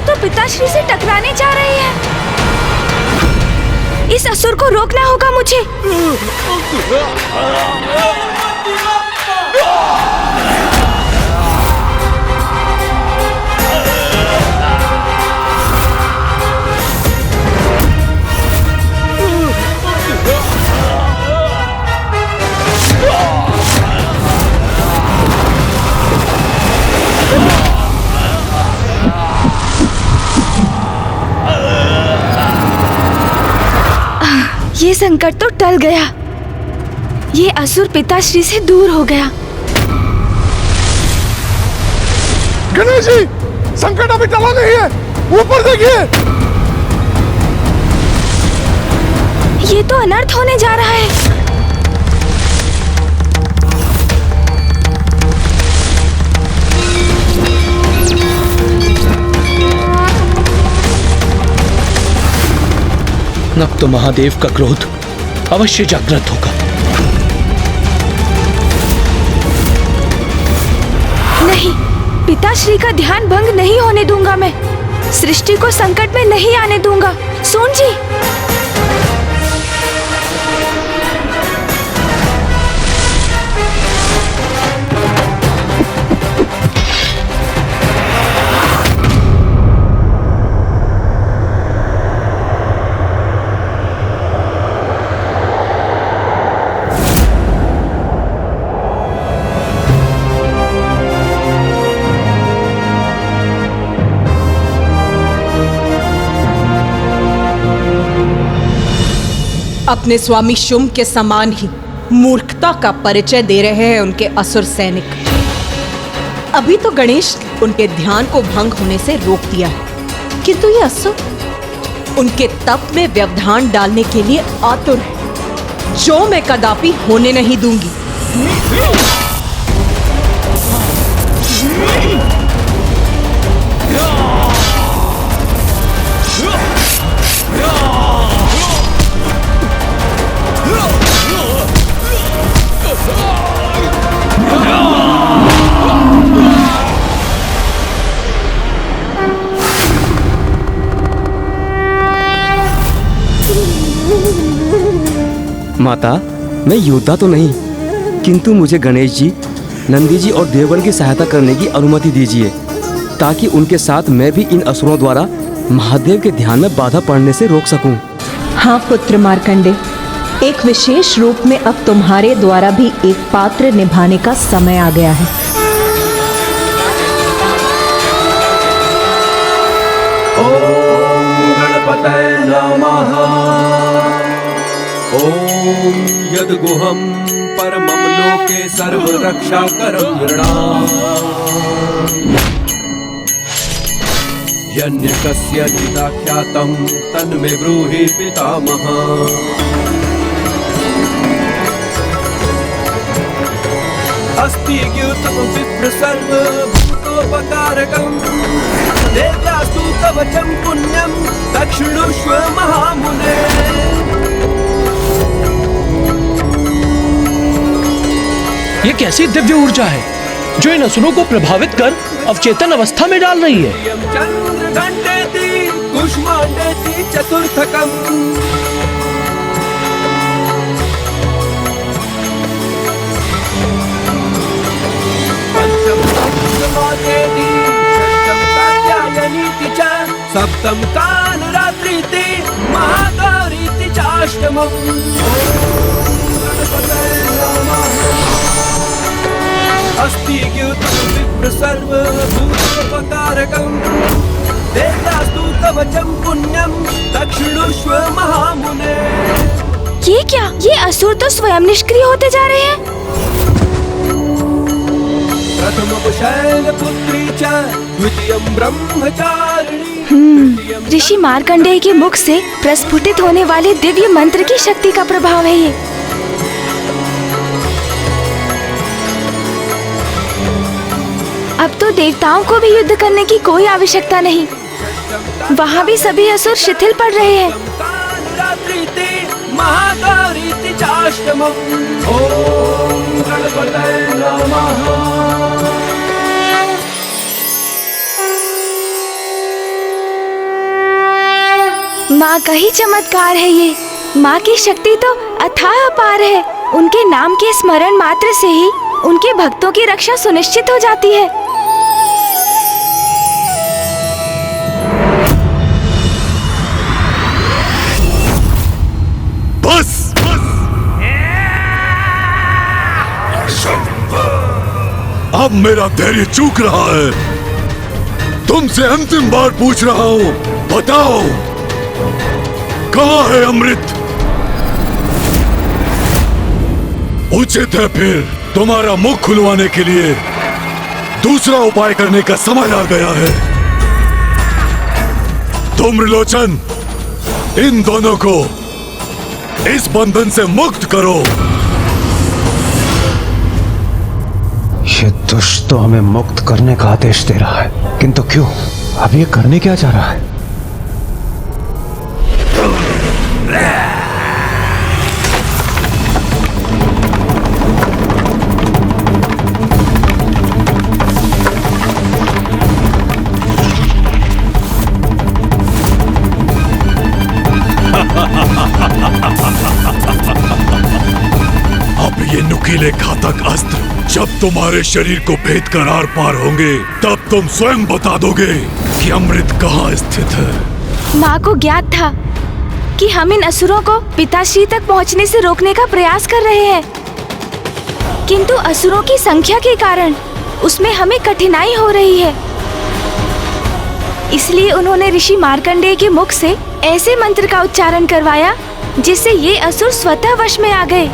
तो पिताश्री से टकराने जा रही है। इस असुर को रोकना होगा मुझे। ये संकट तो टल गया। ये असुर पिताश्री से दूर हो गया। गणेश जी, संकट अभी टला नहीं है। ऊपर देखिए। ये तो अनर्थ होने जा रहा है। अब तो महादेव का क्रोध अवश्य जागृत होगा। नहीं, पिताश्री का ध्यान भंग नहीं होने दूंगा मैं। सृष्टि को संकट में नहीं आने दूंगा। सोन जी, अपने स्वामी शुंभ के समान ही मूर्खता का परिचय दे रहे हैं उनके असुर सैनिक। अभी तो गणेश उनके ध्यान को भंग होने से रोक दिया है, किंतु ये असुर उनके तप में व्यवधान डालने के लिए आतुर है, जो मैं कदापि होने नहीं दूंगी। माता, मैं योद्धा तो नहीं, किंतु मुझे गणेश जी, नंदी जी और देवगण की सहायता करने की अनुमति दीजिए, ताकि उनके साथ मैं भी इन असुरों द्वारा महादेव के ध्यान में बाधा पड़ने से रोक सकूं। हाँ पुत्र मार्कंडे, एक विशेष रूप में अब तुम्हारे द्वारा भी एक पात्र निभाने का समय आ गया है। ओम गणपतये नमः। ओम यद्गुहं परमं लोके सर्वरक्षाकरं नृणाम्। यन्यकस्य चिदाख्यातं तन्मे ब्रूहि पितामहः। अस्ति ज्ञातं विप्र सर्वभूतोपकारकम्। देव्यास्तु तव चं पुण्यं दक्षिणुष्व महामुने। ये कैसी दिव्य ऊर्जा है जो इन असुरों को प्रभावित कर अवचेतन अवस्था में डाल रही है। चंद्र घंटेति कुष्मांडेति चतुर्थकम्। पंचम समाधेति षष्ठम कात्यायनीति च सप्तम कालरात्रिति महागौरीति च अष्टमम्। अस्ति ज्ञातं विप्र सर्वभूतोपकारकम्। देवतास्तु तव चं पुण्यं दक्षिणुष्व महामुने। ये क्या? ये असुर तो स्वयं निष्क्रिय होते जा रहे हैं। प्रथमं शैलपुत्री च द्वितीयं ब्रह्मचारिणी। ऋषि मार्कंडेय के मुख से प्रस्फुटित होने वाले दिव्य मंत्र की शक्ति का प्रभाव है ये। अब तो देवताओं को भी युद्ध करने की कोई आवश्यकता नहीं। वहाँ भी सभी असुर शिथिल पड़ रहे हैं। महागौरीति च अष्टमम्। ओम गणपतये नमः। माँ का ही चमत्कार है ये। माँ की शक्ति तो अथाह अपार है। उनके नाम के स्मरण मात्र से ही उनके भक्तों की रक्षा सुनिश्चित हो जाती है। बस अब मेरा धैर्य चूक रहा है। तुमसे अंतिम बार पूछ रहा हूं, बताओ कहां है अमृत? उचित है फिर तुम्हारा मुख खुलवाने के लिए दूसरा उपाय करने का समय आ गया है। धूम्रलोचन, इन दोनों को इस बंधन से मुक्त करो। ये दुष्ट तो हमें मुक्त करने का आदेश दे रहा है, किंतु क्यों? अब ये करने क्या चाह रहा है? अब ये नुकीले घातक अस्त्र जब तुम्हारे शरीर को भेद कर आर पार होंगे, तब तुम स्वयं बता दोगे कि अमृत कहाँ स्थित है। माँ को ज्ञात था कि हम इन असुरों को पिताश्री तक पहुँचने से रोकने का प्रयास कर रहे हैं, किंतु असुरों की संख्या के कारण उसमें हमें कठिनाई हो रही है। इसलिए उन्होंने ऋषि मार्कंडेय के मुख से ऐसे मंत्र का उच्चारण करवाया जिससे ये असुर स्वतः वश में आ गए।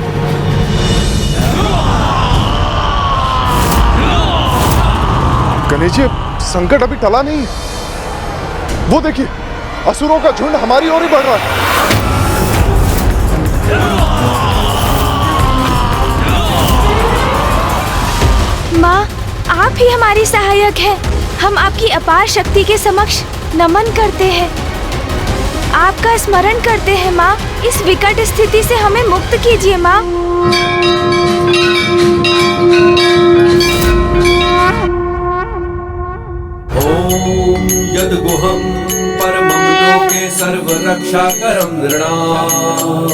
गणेश जी, संकट अभी टला नहीं। वो देखिए, असुरों का झुंड हमारी ओर ही बढ़ रहा है। माँ, आप ही हमारी सहायक हैं। हम आपकी अपार शक्ति के समक्ष नमन करते हैं, आपका स्मरण करते हैं। माँ, इस विकट स्थिति से हमें मुक्त कीजिए माँ। ओम यद्गुहं परमं लोके सर्वरक्षाकरं नृणाम्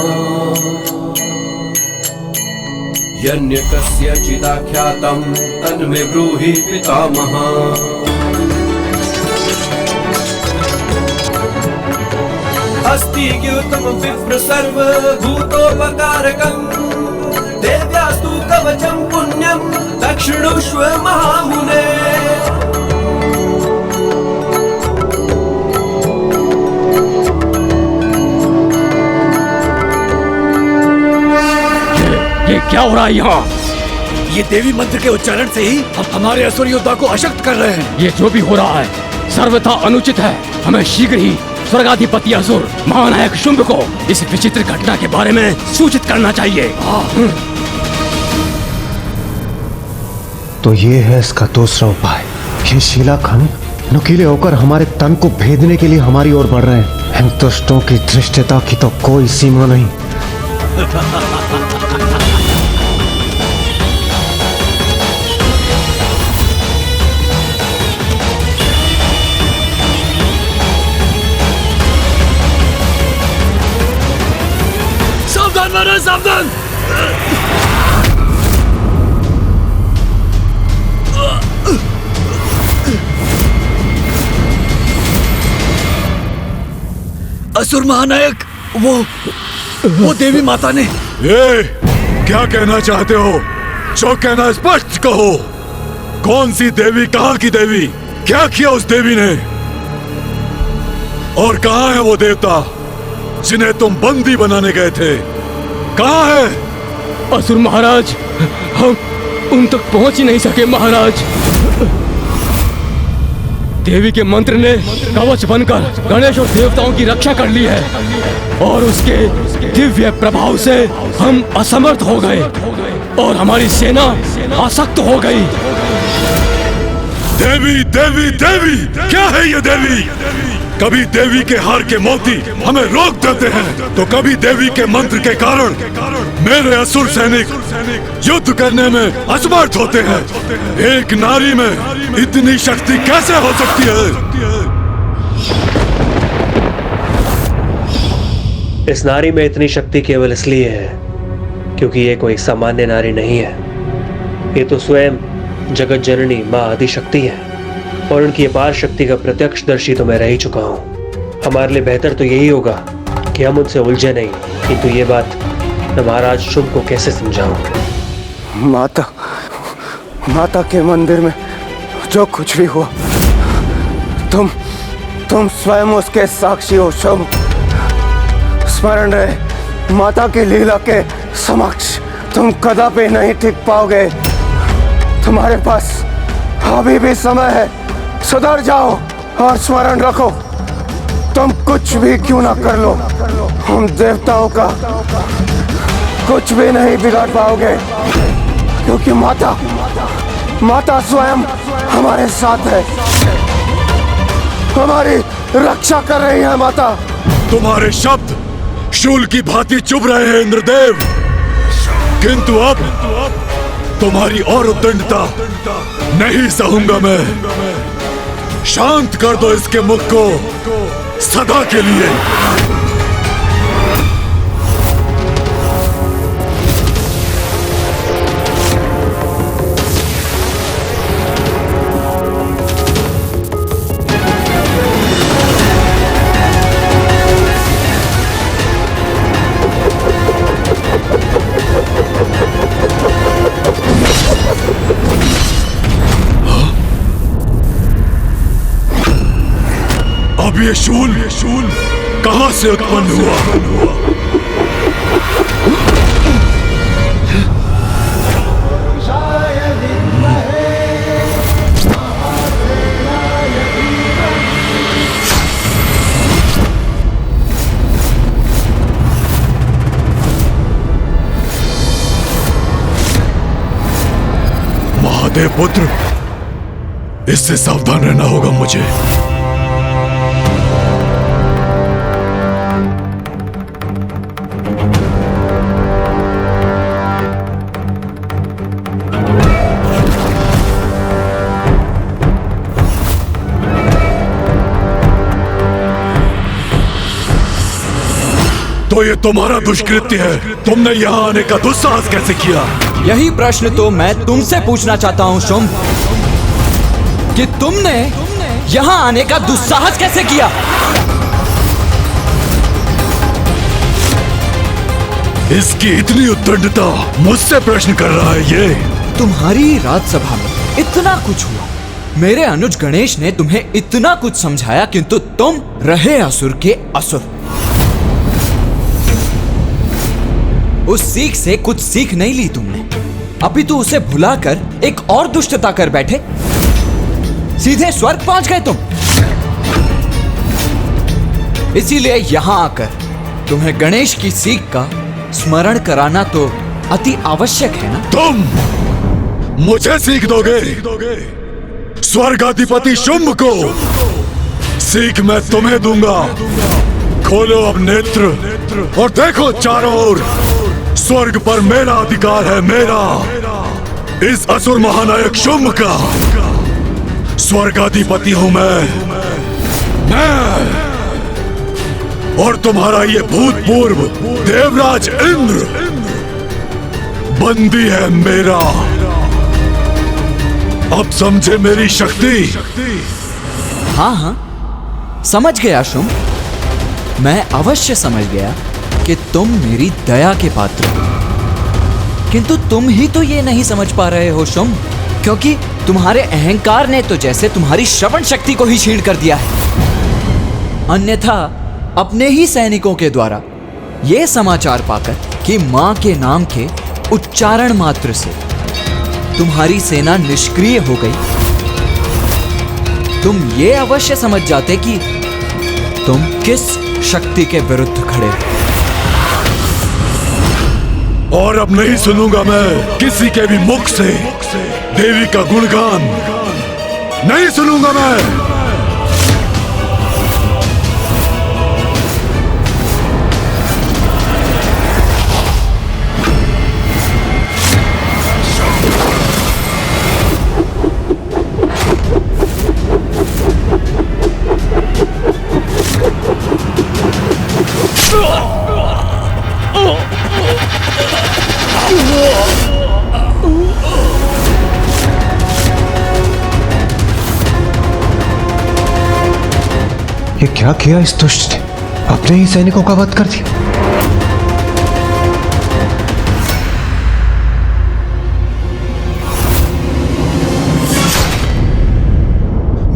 यन्यकस्य चिदाख्यातं तन्मे ब्रूहि पितामह। अस्ति ज्ञातं विप्र सर्वभूतोपकारकं देव्यास्तु कवचं पुण्यं दक्षिणुष्व महामुने। ये क्या हो रहा है यहाँ? ये देवी मंत्र के उच्चारण से ही हम हमारे असुर योद्धा को अशक्त कर रहे हैं। ये जो भी हो रहा है सर्वथा अनुचित है। हमें शीघ्र ही स्वर्गाधिपति असुर महानायक शुंभ को इस विचित्र घटना के बारे में सूचित करना चाहिए। तो ये है इसका दूसरा उपाय। ये शिलाखंड नुकीले होकर हमारे तन को भेदने के लिए हमारी ओर बढ़ रहे हैं। इन दुष्टों की धृष्टता की तो कोई सीमा नहीं। सावधान महाराज, सावधान! असुर महानायक, वो देवी माता ने। ये क्या कहना चाहते हो? जो कहना स्पष्ट कहो। कौन सी देवी, कहाँ की देवी? क्या किया उस देवी ने? और कहाँ है वो देवता जिन्हें तुम बंदी बनाने गए थे? कहाँ है? असुर महाराज, हम उन तक पहुंच ही नहीं सके महाराज। देवी के मंत्र ने कवच बनकर गणेश और देवताओं की रक्षा कर ली है और उसके दिव्य प्रभाव से हम असमर्थ हो गए और हमारी सेना आसक्त हो गई। देवी देवी देवी, क्या है ये देवी? कभी देवी के हार के मोती हमें रोक देते हैं, तो कभी देवी के मंत्र के कारण मेरे असुर सैनिक युद्ध करने में असमर्थ होते हैं। एक नारी में इतनी शक्ति कैसे हो सकती है? इस नारी में इतनी शक्ति केवल इसलिए है क्योंकि ये कोई सामान्य नारी नहीं है। ये तो स्वयं जगत जननी माँ आदिशक्ति है और उनकी अपार शक्ति का प्रत्यक्षदर्शी तो मैं रह ही चुका हूँ। हमारे लिए बेहतर तो यही होगा कि हम उनसे उलझे नहीं, किंतु ये बात मैं महाराज शुभ को कैसे समझाऊं? माता के मंदिर में जो कुछ भी हुआ, तुम स्वयं उसके साक्षी हो शुभ। स्मरण रहे, माता की लीला के समक्ष तुम कदापि नहीं टिक पाओगे। तुम्हारे पास अभी भी समय है, सुधर जाओ और स्मरण रखो, तुम कुछ भी क्यों ना कर लो, हम देवताओं का कुछ भी नहीं बिगाड़ पाओगे, क्योंकि माता स्वयं हमारे साथ है, हमारी रक्षा कर रही है माता। तुम्हारे शब्द शूल की भांति चुभ रहे हैं इंद्रदेव, किंतु अब तुम्हारी और उद्दंडता नहीं सहूंगा मैं। शांत कर दो इसके मुख को सदा के लिए। अब ये शूल कहां से उत्पन्न हुआ? महादेव पुत्र, इससे सावधान रहना होगा मुझे। तो ये तुम्हारा दुष्कृत्य है, तुमने यहाँ आने का दुस्साहस कैसे किया? यही प्रश्न तो मैं तुमसे पूछना चाहता हूँ शुंभ, कि तुमने यहाँ आने का दुस्साहस कैसे किया? इसकी इतनी उद्दंडता, मुझसे प्रश्न कर रहा है ये? तुम्हारी राजसभा में इतना कुछ हुआ, मेरे अनुज गणेश ने तुम्हें इतना कुछ समझाया, किंतु तुम रहे असुर के असुर। उस सीख से कुछ सीख नहीं ली तुमने, अपितु उसे भुलाकर एक और दुष्टता कर बैठे, सीधे स्वर्ग पहुंच गए तुम। इसीलिए यहां आकर तुम्हें गणेश की सीख का स्मरण कराना तो अति आवश्यक है ना? तुम मुझे सीख दोगे? स्वर्गाधिपति शुंभ को सीख मैं तुम्हें दूंगा। खोलो अब नेत्र और देखो चारों ओर, स्वर्ग पर मेरा अधिकार है, मेरा, इस असुर महानायक शुंभ का स्वर्गाधिपति हूं मैं। और तुम्हारा ये भूतपूर्व देवराज इंद्र बंदी है मेरा। अब समझे मेरी शक्ति? हाँ, समझ गया शुंभ, मैं अवश्य समझ गया कि तुम मेरी दया के पात्र हो, किंतु तुम ही तो ये नहीं समझ पा रहे हो शुंभ, क्योंकि तुम्हारे अहंकार ने तो जैसे तुम्हारी श्रवण शक्ति को ही छीन कर दिया है। अन्यथा अपने ही सैनिकों के द्वारा ये समाचार पाकर कि मां के नाम के उच्चारण मात्र से तुम्हारी सेना निष्क्रिय हो गई, तुम ये अवश्य समझ जाते कि तुम किस शक्ति के विरुद्ध खड़े हो। और अब नहीं सुनूंगा मैं किसी के भी मुख से देवी का गुणगान, नहीं सुनूंगा मैं। ये क्या किया इस दुष्ट ने? अपने ही सैनिकों का वध कर दिया।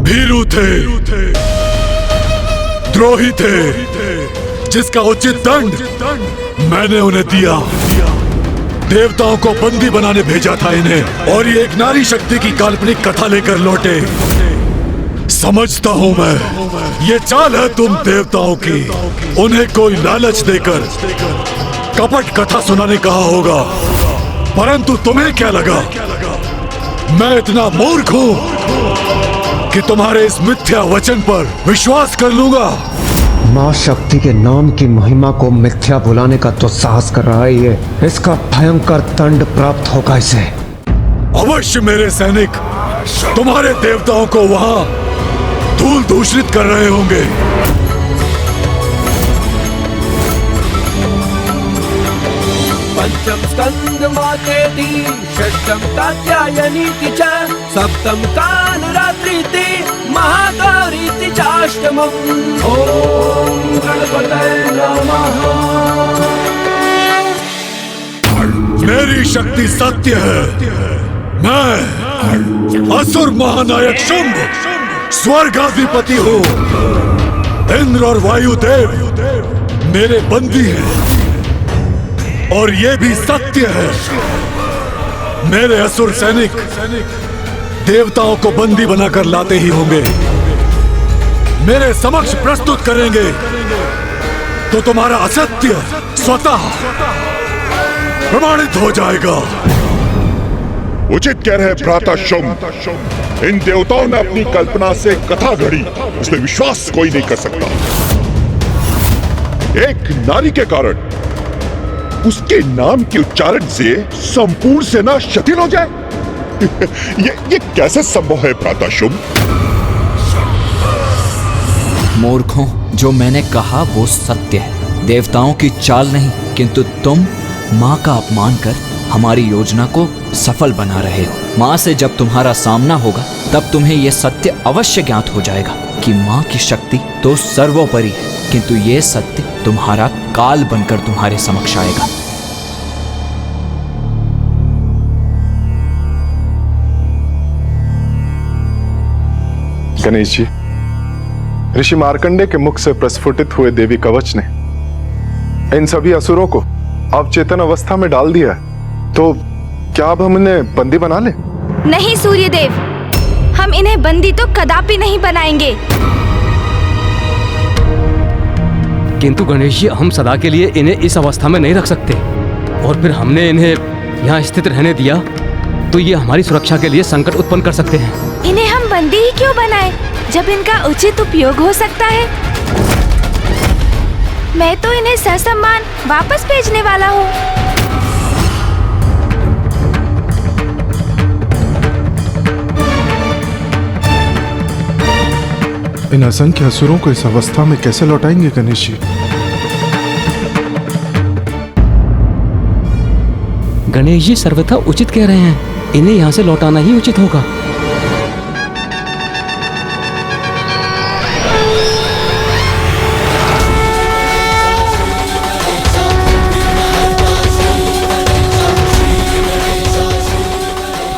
भीरू थे, द्रोही थे, जिसका उचित दंड मैंने उन्हें दिया। देवताओं को बंदी बनाने भेजा था इन्हें, और ये एक नारी शक्ति की काल्पनिक कथा लेकर लौटे। समझता हूं मैं, ये चाल है तुम देवताओं की। उन्हें कोई लालच देकर कपट कथा सुनाने कहा होगा, परंतु तुम्हें क्या लगा मैं इतना मूर्ख हूं कि तुम्हारे इस मिथ्या वचन पर विश्वास कर लूंगा? मां शक्ति के नाम की महिमा को मिथ्या बुलाने का तो साहस कर रहा है ये। इसका भयंकर दंड प्राप्त होगा इसे। अवश्य मेरे सैनिक तुम्हारे देवताओं को वहां धूल दूषित कर रहे होंगे। पंचम स्कंद मातेति षष्ठम कात्यायनीति च सप्तम कालरात्रिति महागौरीति चाष्टमम्। ओम गणपतये नमः। मेरी शक्ति सत्य है। मैं असुर महानायक शुंभ स्वर्गाधिपति हूँ। इंद्र और वायुदेव मेरे बंदी हैं, और ये भी सत्य है मेरे असुर सैनिक देवताओं को बंदी बनाकर लाते ही होंगे। मेरे समक्ष प्रस्तुत करेंगे तो तुम्हारा असत्य स्वतः प्रमाणित हो जाएगा। उचित कह रहे भ्राता शुंभ। इन देवताओं ने अपनी कल्पना से कथा घड़ी, उसमें विश्वास कोई नहीं कर सकता। एक नारी के कारण उसके नाम के उच्चारण से संपूर्ण सेना शिथिल हो जाए। ये कैसे संभव है भ्राता शुंभ? मूर्खों, जो मैंने कहा वो सत्य है। देवताओं की चाल नहीं, किंतु तुम माँ का अपमान कर हमारी योजना को सफल बना रहे हो। माँ से जब तुम्हारा सामना होगा तब तुम्हें यह सत्य अवश्य ज्ञात हो जाएगा कि माँ की शक्ति तो सर्वोपरि है, किंतु ये सत्य तुम्हारा काल बनकर तुम्हारे समक्ष आएगा। गणेश जी, ऋषि मार्कंडे के मुख से प्रस्फुटित हुए देवी कवच ने इन सभी असुरों को अवचेतन अवस्था में डाल दिया है, तो क्या अब हम इन्हें बंदी बना लें? नहीं सूर्यदेव, हम इन्हें बंदी तो कदापि नहीं बनाएंगे। किंतु गणेश जी, हम सदा के लिए इन्हें इस अवस्था में नहीं रख सकते, और फिर हमने इन्हें यहाँ स्थित रहने दिया तो ये हमारी सुरक्षा के लिए संकट उत्पन्न कर सकते हैं। इन्हें हम बंदी ही क्यों बनाएं, जब इनका उचित उपयोग हो सकता है। मैं तो इन्हें ससम्मान वापस भेजने वाला हूँ। इन असंख्य असुरों को इस अवस्था में कैसे लौटाएंगे गणेश जी? गणेश जी सर्वथा उचित कह रहे हैं, इन्हें यहाँ से लौटाना ही उचित होगा।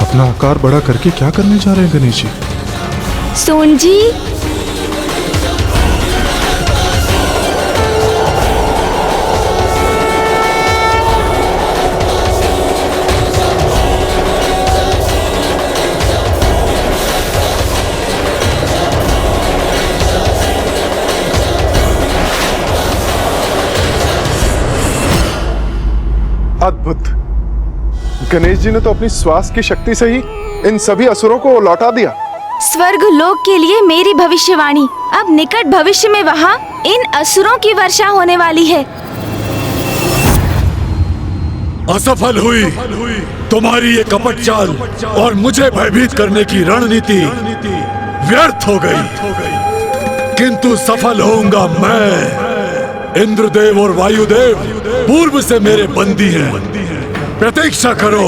अपना आकार बड़ा करके क्या करने जा रहे हैं गणेश जी? सोन जी, अद्भुत। गणेश जी ने तो अपनी श्वास की शक्ति से ही इन सभी असुरों को लौटा दिया। स्वर्ग लोक के लिए मेरी भविष्यवाणी अब निकट भविष्य में वहाँ इन असुरों की वर्षा होने वाली है। असफल हुई तुम्हारी ये कपट चाल, और मुझे भयभीत करने की रणनीति व्यर्थ हो गई। किंतु सफल होऊंगा मैं। इंद्रदेव और वायुदेव पूर्व से मेरे बंदी हैं, प्रतीक्षा करो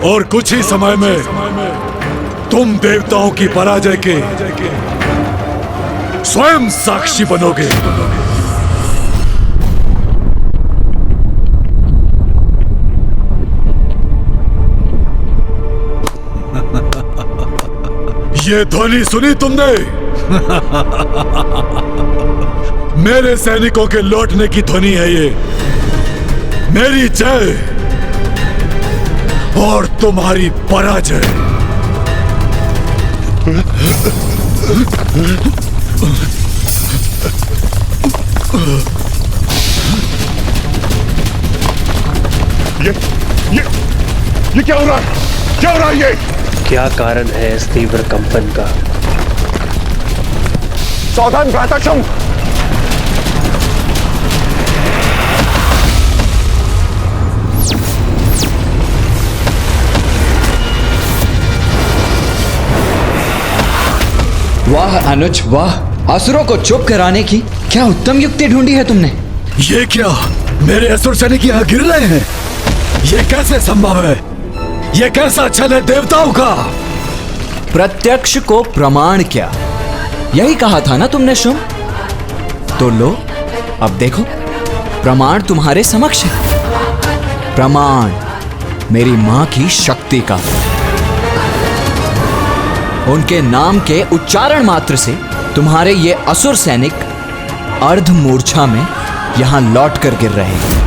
और कुछ ही समय में तुम देवताओं की पराजय के स्वयं साक्षी बनोगे। ये ध्वनि सुनी तुमने? मेरे सैनिकों के लौटने की ध्वनि है ये। मेरी जय और तुम्हारी पराजय। ये क्या हो रहा है? क्या हो रहा है ये? क्या कारण है इस तीव्र कंपन का? सावधान भ्राताशंक! वाह अनुज वाह, असुरों को चुप कराने की क्या उत्तम युक्ति ढूंढी है तुमने। ये क्या, मेरे असुर सैनिक यहाँ गिर रहे हैं? ये कैसे संभव है? ये कैसा छल है देवताओं का? प्रत्यक्ष को प्रमाण क्या, यही कहा था ना तुमने शुंभ? तो लो अब देखो, प्रमाण तुम्हारे समक्ष है। प्रमाण मेरी मां की शक्ति का। उनके नाम के उच्चारण मात्र से तुम्हारे ये असुर सैनिक अर्ध मूर्छा में यहां लौट कर गिर रहे हैं।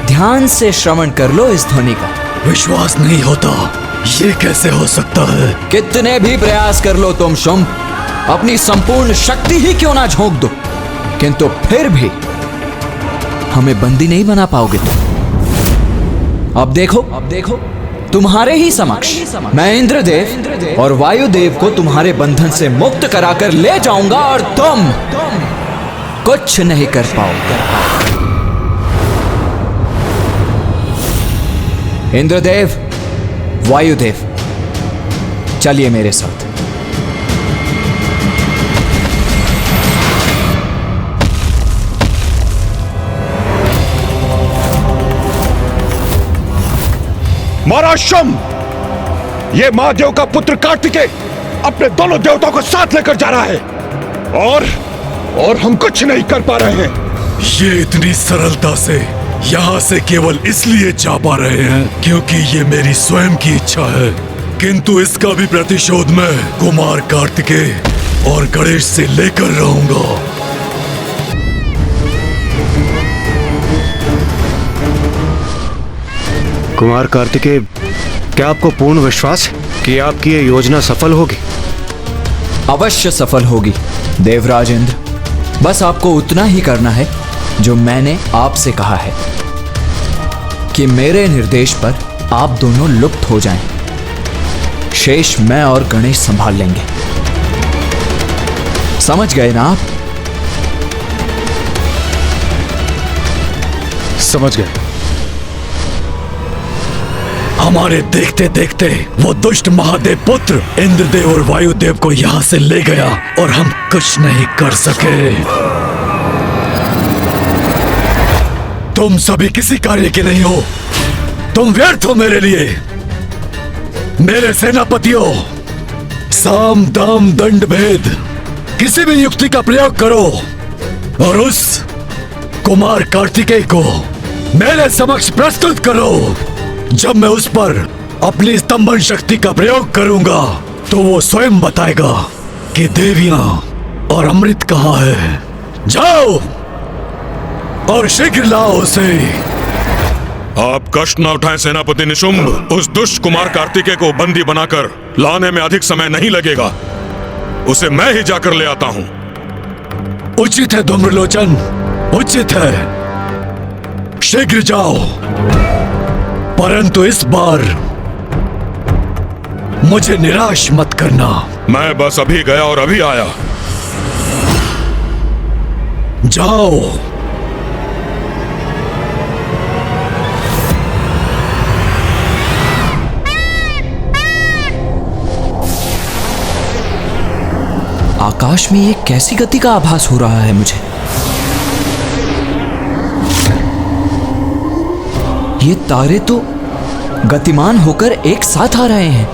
ध्यान से श्रवण कर लो इस ध्वनि का। विश्वास नहीं होता, ये कैसे हो सकता है? कितने भी प्रयास कर लो तुम शुंभ, अपनी संपूर्ण शक्ति ही क्यों ना झोंक दो, किंतु फिर भी हमें बंदी नहीं बना पाओगे तुम। अब देखो तुम्हारे ही समक्ष मैं इंद्रदेव और वायुदेव को तुम्हारे बंधन से मुक्त कराकर ले जाऊंगा और तुम कुछ नहीं कर पाओगे। इंद्रदेव, वायुदेव, चलिए मेरे साथ। महाराज शुंभ, ये महादेव का पुत्र कार्तिकेय अपने दोनों देवताओं को साथ लेकर जा रहा है और हम कुछ नहीं कर पा रहे हैं। ये इतनी सरलता से यहाँ से केवल इसलिए जा पा रहे हैं क्योंकि ये मेरी स्वयं की इच्छा है, किंतु इसका भी प्रतिशोध मैं कुमार कार्तिकेय और गणेश से लेकर रहूंगा। कुमार कार्तिकेय, क्या आपको पूर्ण विश्वास है कि आपकी ये योजना सफल होगी? अवश्य सफल होगी देवराज इंद्र। बस आपको उतना ही करना है जो मैंने आपसे कहा है कि मेरे निर्देश पर आप दोनों लुप्त हो जाएं। शेष मैं और गणेश संभाल लेंगे। समझ गए ना आप? समझ गए। हमारे देखते देखते वो दुष्ट महादेव पुत्र इंद्रदेव और वायुदेव को यहाँ से ले गया और हम कुछ नहीं कर सके। तुम सभी किसी कार्य के नहीं हो, तुम व्यर्थ हो मेरे लिए। मेरे सेनापतियों, साम दाम दंड भेद किसी भी युक्ति का प्रयोग करो और उस कुमार कार्तिकेय को मेरे समक्ष प्रस्तुत करो। जब मैं उस पर अपनी स्तंभन शक्ति का प्रयोग करूंगा तो वो स्वयं बताएगा कि देवियां और अमृत कहाँ है। जाओ और शीघ्र लाओ उसे। आप कष्ट न उठाएं सेनापति निशुंभ। उस दुष्ट कुमार कार्तिकेय को बंदी बनाकर लाने में अधिक समय नहीं लगेगा। उसे मैं ही जाकर ले आता हूं। उचित है धूम्रलोचन, उचित है। शीघ्र जाओ, परंतु इस बार मुझे निराश मत करना। मैं बस अभी गया और अभी आया। जाओ। आकाश में ये कैसी गति का आभास हो रहा है मुझे? ये तारे तो गतिमान होकर एक साथ आ रहे हैं।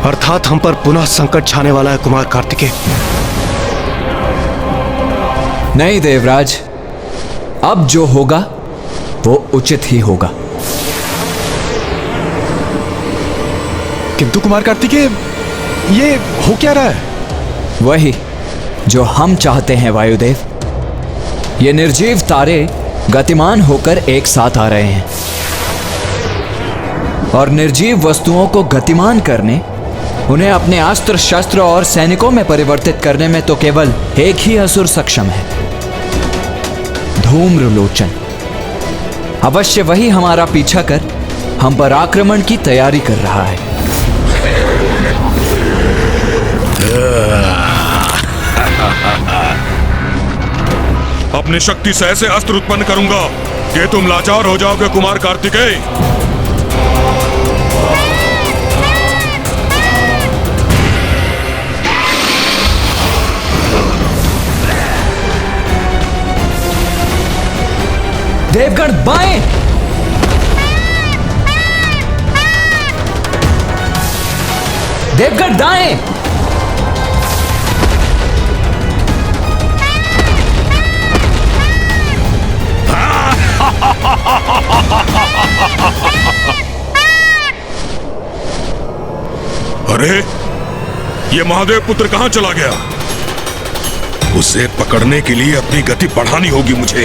अर्थात हम पर पुनः संकट छाने वाला है कुमार कार्तिकेय। नहीं देवराज, अब जो होगा वो उचित ही होगा। किंतु कुमार कार्तिकेय, ये हो क्या रहा है? वही जो हम चाहते हैं वायुदेव। ये निर्जीव तारे गतिमान होकर एक साथ आ रहे हैं और निर्जीव वस्तुओं को गतिमान करने, उन्हें अपने अस्त्र शस्त्र और सैनिकों में परिवर्तित करने में तो केवल एक ही असुर सक्षम है, धूम्रलोचन। अवश्य वही हमारा पीछा कर हम पर आक्रमण की तैयारी कर रहा है। अपनी शक्ति से ऐसे अस्त्र उत्पन्न करूंगा कि तुम लाचार हो जाओगे कुमार कार्तिकेय। देवगण बाएं! देवगण दाएं! अरे, ये महादेव पुत्र कहां चला गया? उसे पकड़ने के लिए अपनी गति बढ़ानी होगी मुझे।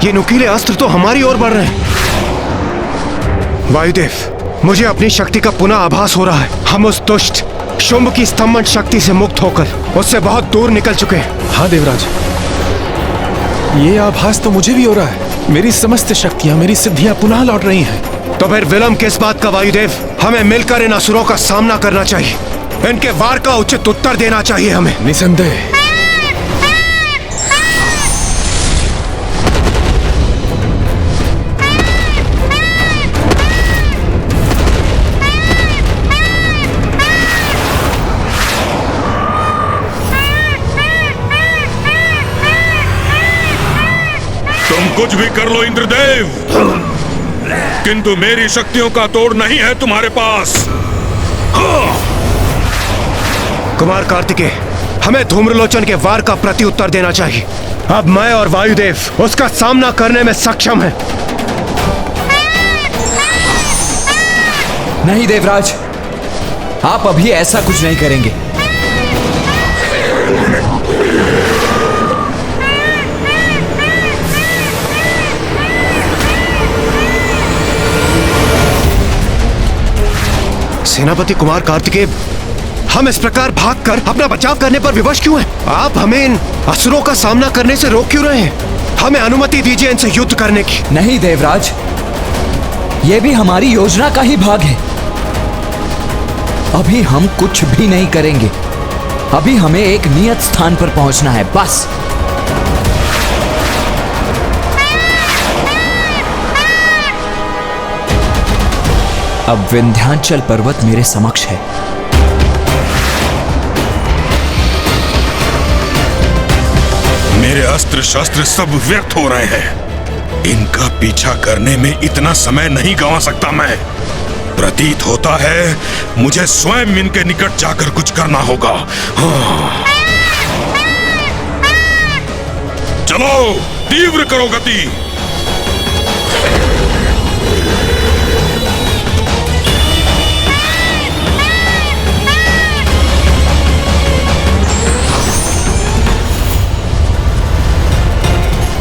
ये नुकीले अस्त्र तो हमारी ओर बढ़ रहे हैं। वायुदेव, मुझे अपनी शक्ति का पुनः आभास हो रहा है। हम उस दुष्ट शुंभ की स्तंभन शक्ति से मुक्त होकर उससे बहुत दूर निकल चुके हैं। हाँ देवराज, ये आभास तो मुझे भी हो रहा है। मेरी समस्त शक्तियां, मेरी सिद्धियां पुनः लौट रही हैं। तो फिर विलंब किस बात का वायुदेव? हमें मिलकर इन असुरों का सामना करना चाहिए। इनके वार का उचित उत्तर देना चाहिए हमें। निसंदेह। कुछ भी कर लो इंद्रदेव, किंतु मेरी शक्तियों का तोड़ नहीं है तुम्हारे पास। कुमार कार्तिकेय, हमें धूम्रलोचन के वार का प्रत्युत्तर देना चाहिए। अब मैं और वायुदेव उसका सामना करने में सक्षम हैं। नहीं देवराज, आप अभी ऐसा कुछ नहीं करेंगे। सेनापति कुमार कार्तिकेय, हम इस प्रकार भागकर अपना बचाव करने पर विवश क्यों हैं? आप हमें इन असुरों का सामना करने से रोक क्यों रहे हैं? हमें अनुमति दीजिए इनसे युद्ध करने की। नहीं देवराज, ये भी हमारी योजना का ही भाग है। अभी हम कुछ भी नहीं करेंगे। अभी हमें एक नियत स्थान पर पहुंचना है, बस। अब विंध्याचल पर्वत मेरे समक्ष है। मेरे अस्त्र शस्त्र सब व्यर्थ हो रहे हैं। इनका पीछा करने में इतना समय नहीं गंवा सकता मैं। प्रतीत होता है मुझे स्वयं इनके निकट जाकर कुछ करना होगा। हाँ। चलो, तीव्र करो गति।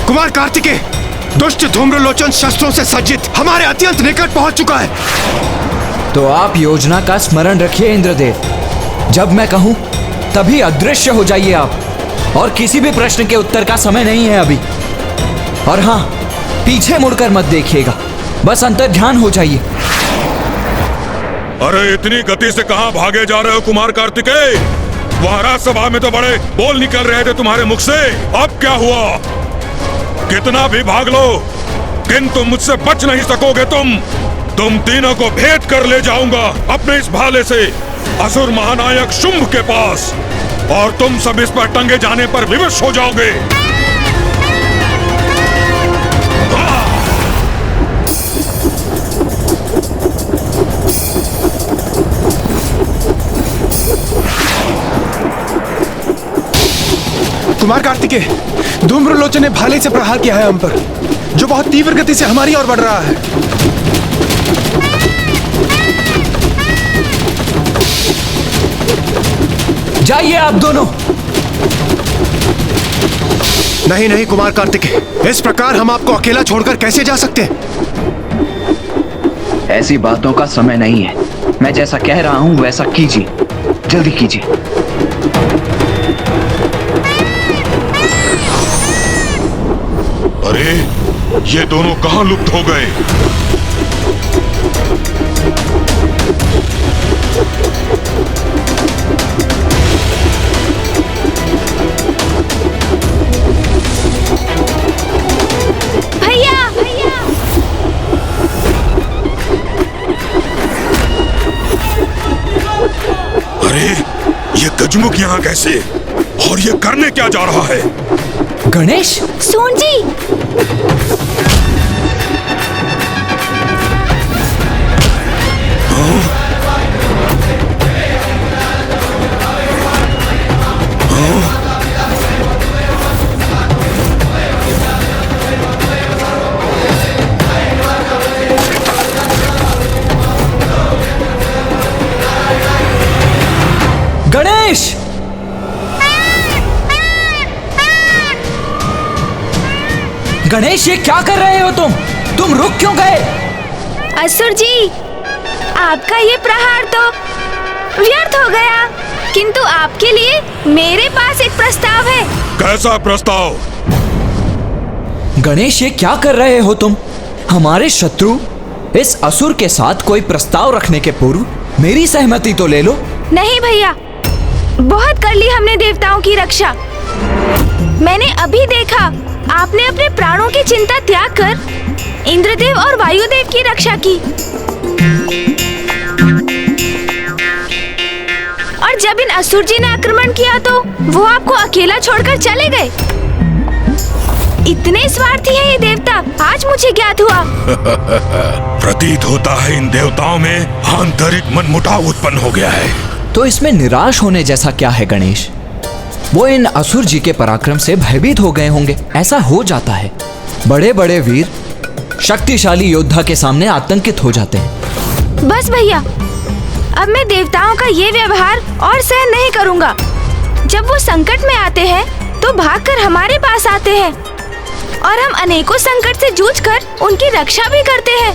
कुमार कार्तिकेय, दुष्ट धूम्रलोचन शस्त्रों से सज्जित हमारे अत्यंत निकट पहुंच चुका है। तो आप योजना का स्मरण रखिए इंद्रदेव। जब मैं कहूं तभी अदृश्य हो जाइए आप। और किसी भी प्रश्न के उत्तर का समय नहीं है अभी। और हाँ, पीछे मुड़कर मत देखिएगा, बस अंतर्ध्यान हो जाइए। अरे इतनी गति से कहां भागे जा रहे हो कुमार कार्तिकेय? वहां राजसभा में तो बड़े बोल निकल रहे थे तुम्हारे मुख से। अब क्या हुआ? कितना भी भाग लो, किंतु मुझसे बच नहीं सकोगे तुम तीनों को भेद कर ले जाऊंगा अपने इस भाले से असुर महानायक शुंभ के पास, और तुम सब इस पर टंगे जाने पर विवश हो जाओगे। कुमार कार्तिकेय, धूम्रलोचन ने भाले से प्रहार किया है हम पर, जो बहुत तीव्र गति से हमारी ओर बढ़ रहा है। जाइए आप दोनों। नहीं नहीं कुमार कार्तिकेय, इस प्रकार हम आपको अकेला छोड़कर कैसे जा सकते हैं? ऐसी बातों का समय नहीं है। मैं जैसा कह रहा हूं वैसा कीजिए, जल्दी कीजिए। अरे ये दोनों कहां लुप्त हो गए? भैया अरे ये गजमुख यहाँ कैसे, और ये करने क्या जा रहा है? गणेश, सून जी, गणेश, गणेश, ये क्या कर रहे हो तुम रुक क्यों गए? असुर जी, आपका ये प्रहार तो व्यर्थ हो गया, किंतु आपके लिए मेरे पास एक प्रस्ताव है। कैसा प्रस्ताव? गणेश, ये क्या कर रहे हो तुम? हमारे शत्रु इस असुर के साथ कोई प्रस्ताव रखने के पूर्व मेरी सहमति तो ले लो। नहीं भैया, बहुत कर ली हमने देवताओं की रक्षा। मैंने अभी देखा आपने अपने प्राणों की चिंता त्याग कर इंद्रदेव और वायुदेव की रक्षा की, और जब इन असुर जी ने आक्रमण किया तो वो आपको अकेला छोड़कर चले गए। इतने स्वार्थी हैं ये देवता, आज मुझे ज्ञात हुआ। प्रतीत होता है इन देवताओं में आंतरिक मनमुटाव उत्पन्न हो गया है। तो इसमें निराश होने जैसा क्या है गणेश? वो इन असुर जी के पराक्रम से भयभीत हो गए होंगे। ऐसा हो जाता है, बड़े बड़े वीर शक्तिशाली योद्धा के सामने आतंकित हो जाते हैं। बस भैया, अब मैं देवताओं का ये व्यवहार और सहन नहीं करूंगा। जब वो संकट में आते हैं तो भागकर हमारे पास आते हैं, और हम अनेकों संकट से जूझकर उनकी रक्षा भी करते हैं,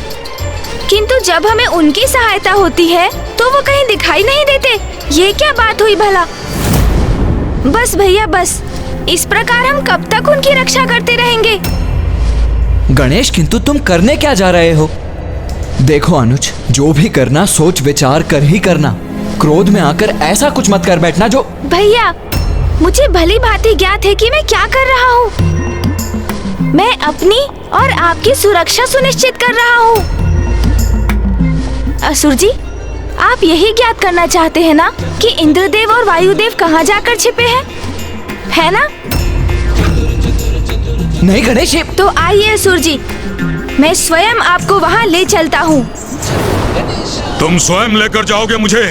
किंतु जब हमें उनकी सहायता होती है तो वो कहीं दिखाई नहीं देते। ये क्या बात हुई भला? बस भैया बस, इस प्रकार हम कब तक उनकी रक्षा करते रहेंगे? गणेश, किंतु तुम करने क्या जा रहे हो? देखो अनुज, जो भी करना सोच विचार कर ही करना। क्रोध में आकर ऐसा कुछ मत कर बैठना जो। भैया, मुझे भली भांति ज्ञात है कि मैं क्या कर रहा हूँ। मैं अपनी और आपकी सुरक्षा सुनिश्चित कर रहा हूँ। असुर जी, आप यही ज्ञात करना चाहते हैं ना कि इंद्रदेव और वायुदेव कहाँ जाकर छिपे हैं, है ना? नहीं गणेश, तो आइए असुर जी, मैं स्वयं आपको वहाँ ले चलता हूँ। तुम स्वयं लेकर जाओगे मुझे?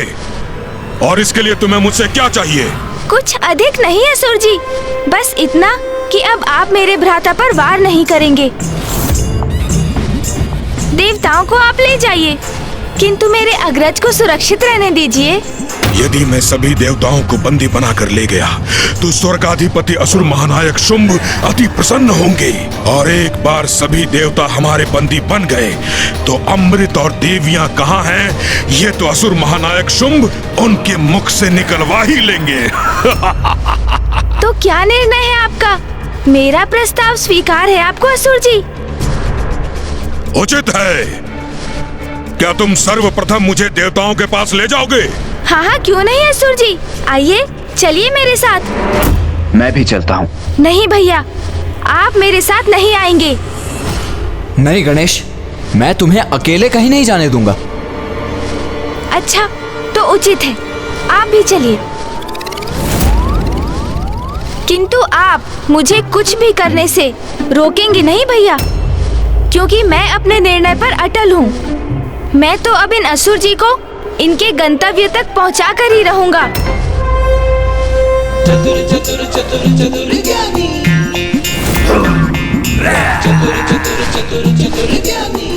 और इसके लिए तुम्हें मुझसे क्या चाहिए? कुछ अधिक नहीं असुर जी, बस इतना कि अब आप मेरे भ्राता पर वार नहीं करेंगे। देवताओं को आप ले जाइए, किंतु मेरे अग्रज को सुरक्षित रहने दीजिए। यदि मैं सभी देवताओं को बंदी बनाकर ले गया तो स्वर्गाधिपति असुर महानायक शुंभ अति प्रसन्न होंगे, और एक बार सभी देवता हमारे बंदी बन गए तो अमृत और देवियां कहाँ हैं ये तो असुर महानायक शुंभ उनके मुख से निकलवा ही लेंगे। तो क्या निर्णय है आपका? मेरा प्रस्ताव स्वीकार है आपको असुर जी? उचित है। क्या तुम सर्वप्रथम मुझे देवताओं के पास ले जाओगे? हाँ हाँ, क्यों नहीं असुर जी, आइए चलिए मेरे साथ। मैं भी चलता हूँ। नहीं भैया, आप मेरे साथ नहीं आएंगे। नहीं गणेश, मैं तुम्हें अकेले कहीं नहीं जाने दूंगा। अच्छा, तो उचित है, आप भी चलिए। किंतु आप मुझे कुछ भी करने से रोकेंगे नहीं भैया, क्योंकि मैं अपने निर्णय पर अटल हूँ। मैं तो अब इन असुर जी को इनके गंतव्य तक पहुँचा कर ही रहूंगा। चतुर चतुर चतुर चतुर ज्ञानी, चतुर चतुर चतुर चतुर ज्ञानी।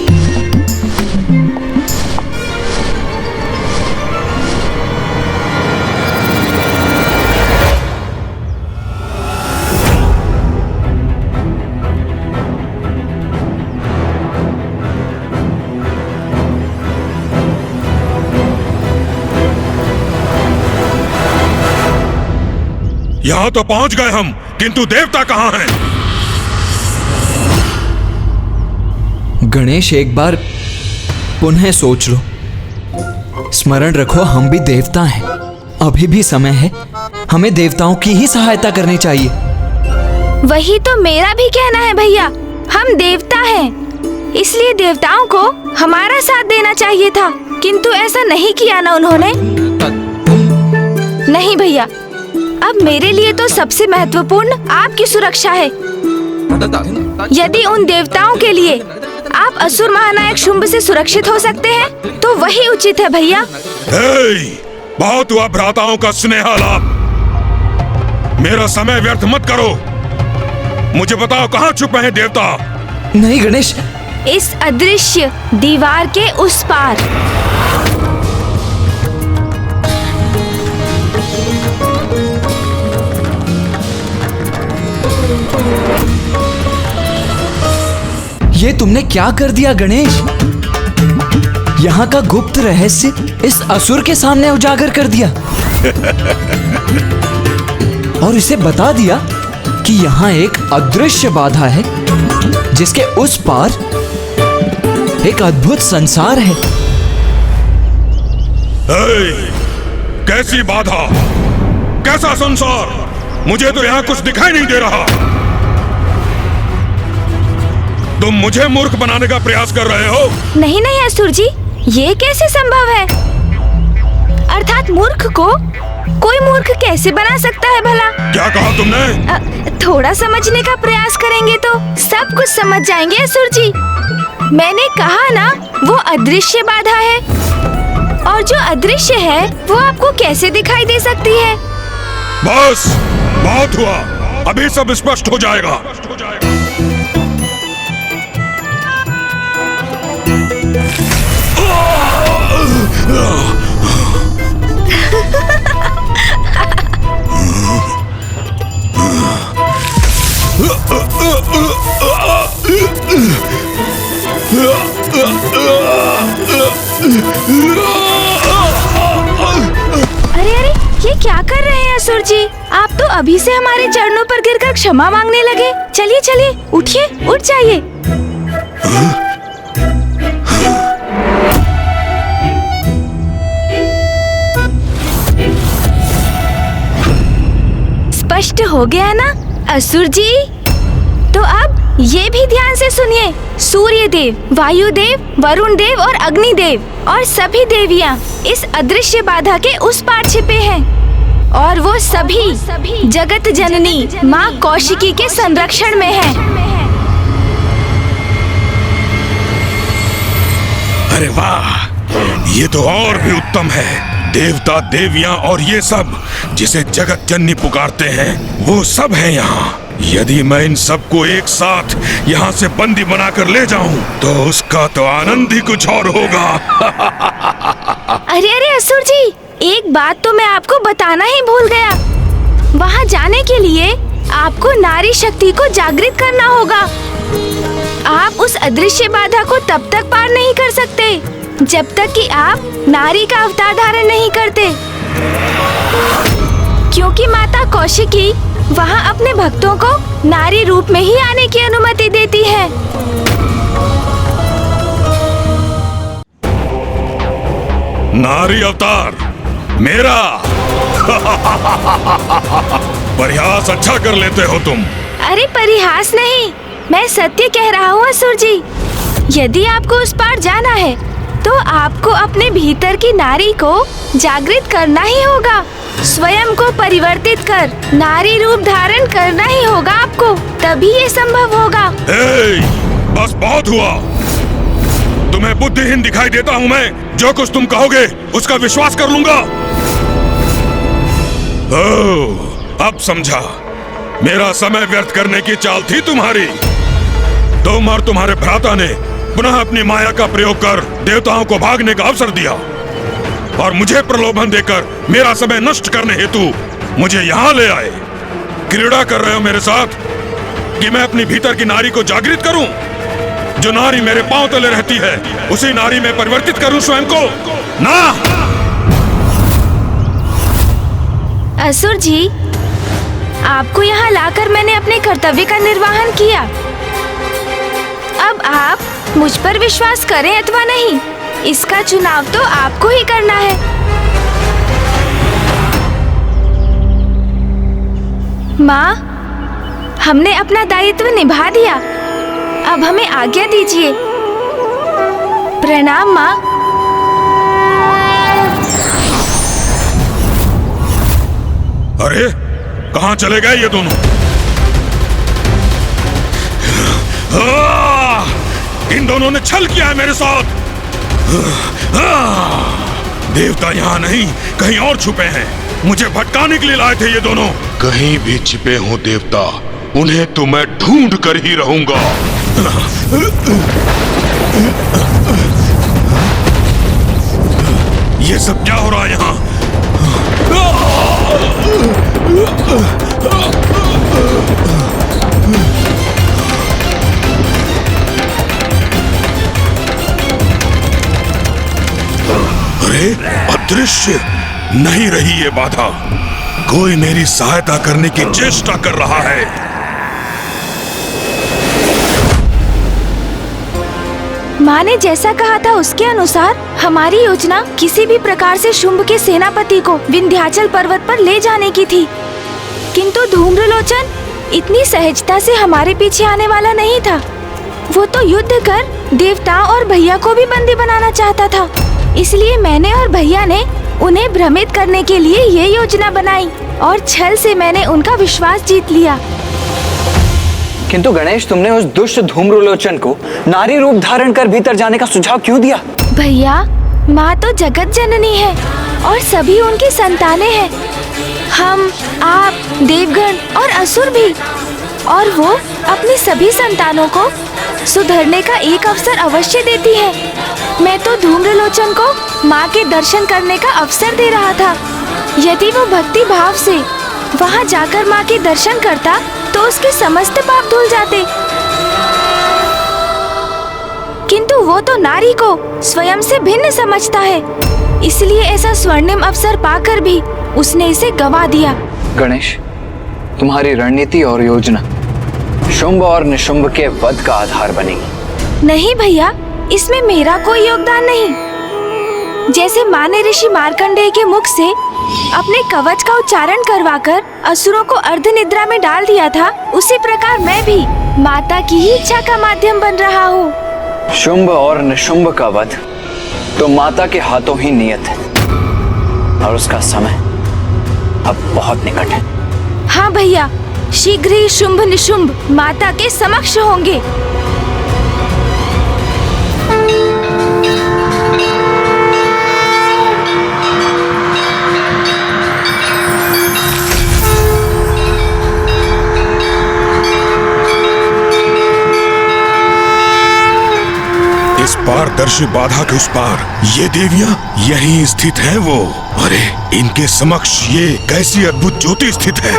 यहाँ तो पहुंच गए हम, किंतु देवता कहाँ हैं? गणेश, एक बार पुनः सोच लो। स्मरण रखो, हम भी देवता हैं। अभी भी समय है, हमें देवताओं की ही सहायता करनी चाहिए। वही तो मेरा भी कहना है भैया, हम देवता हैं, इसलिए देवताओं को हमारा साथ देना चाहिए था, किंतु ऐसा नहीं किया ना उन्होंने। नहीं भैया, अब मेरे लिए तो सबसे महत्वपूर्ण आपकी सुरक्षा है। यदि उन देवताओं के लिए आप असुर महानायक शुंभ से सुरक्षित हो सकते हैं, तो वही उचित है भैया। बहुत हुआ भ्राताओं का स्नेह लाभ। मेरा समय व्यर्थ मत करो। मुझे बताओ, कहाँ छुपे हैं देवता? नहीं गणेश, इस अदृश्य दीवार के उस पार। ये तुमने क्या कर दिया गणेश? यहाँ का गुप्त रहस्य इस असुर के सामने उजागर कर दिया और इसे बता दिया कि यहाँ एक अदृश्य बाधा है, जिसके उस पार एक अद्भुत संसार है। कैसी बाधा, कैसा संसार? मुझे तो यहाँ कुछ दिखाई नहीं दे रहा। तुम मुझे मूर्ख बनाने का प्रयास कर रहे हो? नहीं नहीं असुर जी, ये कैसे संभव है? अर्थात मूर्ख को कोई मूर्ख कैसे बना सकता है भला? क्या कहा तुमने? थोड़ा समझने का प्रयास करेंगे तो सब कुछ समझ जाएंगे असुर जी। मैंने कहा ना, वो अदृश्य बाधा है, और जो अदृश्य है वो आपको कैसे दिखाई दे सकती है? बस, बहुत हुआ, अभी सब स्पष्ट हो जाएगा। अरे अरे, ये क्या कर रहे हैं असुर जी? आप तो अभी से हमारे चरणों पर गिरकर क्षमा मांगने लगे। चलिए चलिए, उठिए, उठ जाइए। स्पष्ट हो गया ना असुर जी? तो अब ये भी ध्यान से सुनिए। सूर्य देव, वायु देव, वरुण देव और अग्नि देव और सभी देवियां इस अदृश्य बाधा के उस पार छिपे हैं, और वो सभी जगत जननी माँ कौशिकी के संरक्षण में हैं। अरे वाह, ये तो और भी उत्तम है। देवता, देवियां और ये सब जिसे जगत जननी पुकारते हैं, वो सब हैं यहाँ। यदि मैं इन सबको एक साथ यहाँ से बंदी बनाकर ले जाऊं, तो उसका तो आनंद ही कुछ और होगा। अरे अरे असुर जी, एक बात तो मैं आपको बताना ही भूल गया। वहाँ जाने के लिए आपको नारी शक्ति को जागृत करना होगा। आप उस अदृश्य बाधा को तब तक पार नहीं कर सकते जब तक कि आप नारी का अवतार धारण नहीं करते, क्योंकि माता कौशिकी वहाँ अपने भक्तों को नारी रूप में ही आने की अनुमति देती है। नारी अवतार मेरा? प्रयास अच्छा कर लेते हो तुम। अरे परिहास नहीं, मैं सत्य कह रहा हूँ असुर जी। यदि आपको उस पार जाना है तो आपको अपने भीतर की नारी को जागृत करना ही होगा। स्वयं को परिवर्तित कर नारी रूप धारण करना ही होगा आपको, तभी ये संभव होगा। बस बहुत हुआ। तुम्हें बुद्धिहीन दिखाई देता हूँ मैं? जो कुछ तुम कहोगे उसका विश्वास कर लूंगा। ओह, अब समझा। मेरा समय व्यर्थ करने की चाल थी तुम्हारी। तुम और तुम्हारे भ्राता ने पुनः अपनी माया का प्रयोग कर देवताओं को भागने का अवसर दिया और मुझे प्रलोभन देकर मेरा समय नष्ट करने हेतु मुझे यहाँ ले आए। क्रीड़ा कर रहे हो मेरे साथ कि मैं अपनी भीतर की नारी को जागृत करूं? जो नारी मेरे पांव तले रहती है उसी नारी में परिवर्तित करूं स्वयं को? ना। असुर जी, आपको यहाँ लाकर मैंने अपने कर्तव्य का निर्वहन किया। अब आप मुझ पर विश्वास करें अथवा नहीं, इसका चुनाव तो आपको ही करना है। माँ, हमने अपना दायित्व निभा दिया, अब हमें आज्ञा दीजिए। प्रणाम माँ। अरे कहाँ चले गए ये दोनों? इन दोनों ने छल किया है मेरे साथ। देवता यहाँ नहीं, कहीं और छुपे हैं। मुझे भटकाने के लिए लाए थे ये दोनों। कहीं भी छिपे हो देवता, उन्हें तो मैं ढूंढ कर ही रहूंगा। ये सब क्या हो रहा है यहाँ? अरे अदृश्य नहीं रही ये बाधा, कोई मेरी सहायता करने की चेष्टा कर रहा है। माँ ने जैसा कहा था उसके अनुसार हमारी योजना किसी भी प्रकार से शुंभ के सेनापति को विंध्याचल पर्वत पर ले जाने की थी, किंतु धूम्रलोचन इतनी सहजता से हमारे पीछे आने वाला नहीं था। वो तो युद्ध कर देवताओं और भैया को भी बंदी बनाना चाहता था। इसलिए मैंने और भैया ने उन्हें भ्रमित करने के लिए ये योजना बनाई और छल से मैंने उनका विश्वास जीत लिया। किंतु गणेश, तुमने उस दुष्ट धूम्रलोचन को नारी रूप धारण कर भीतर जाने का सुझाव क्यों दिया? भैया, माँ तो जगत जननी है और सभी उनकी संतानें हैं। हम, आप, देवगण और असुर भी, और वो अपनी सभी संतानों को सुधरने का एक अवसर अवश्य देती है। मैं तो धूम्रलोचन को माँ के दर्शन करने का अवसर दे रहा था। यदि वो भक्ति भाव से वहाँ जाकर माँ के दर्शन करता तो उसके समस्त पाप धुल जाते, किंतु वो तो नारी को स्वयं से भिन्न समझता है, इसलिए ऐसा स्वर्णिम अवसर पाकर भी उसने इसे गवा दिया। गणेश, तुम्हारी रणनीति और योजना शुंभ और निशुंभ के वध का आधार बनेगी। नहीं भैया, इसमें मेरा कोई योगदान नहीं। जैसे माँ ने ऋषि मार्कंडेय के मुख से अपने कवच का उच्चारण करवाकर असुरों को अर्ध निद्रा में डाल दिया था, उसी प्रकार मैं भी माता की ही इच्छा का माध्यम बन रहा हूँ। शुंभ और निशुंभ का वध तो माता के हाथों ही नियत है और उसका समय अब बहुत निकट है। हाँ भैया, शीघ्र ही शुंभ निशुंभ माता के समक्ष होंगे। इस पारदर्शी बाधा के उस पार ये देवियां यहीं स्थित हैं वो। अरे इनके समक्ष ये कैसी अद्भुत ज्योति स्थित है।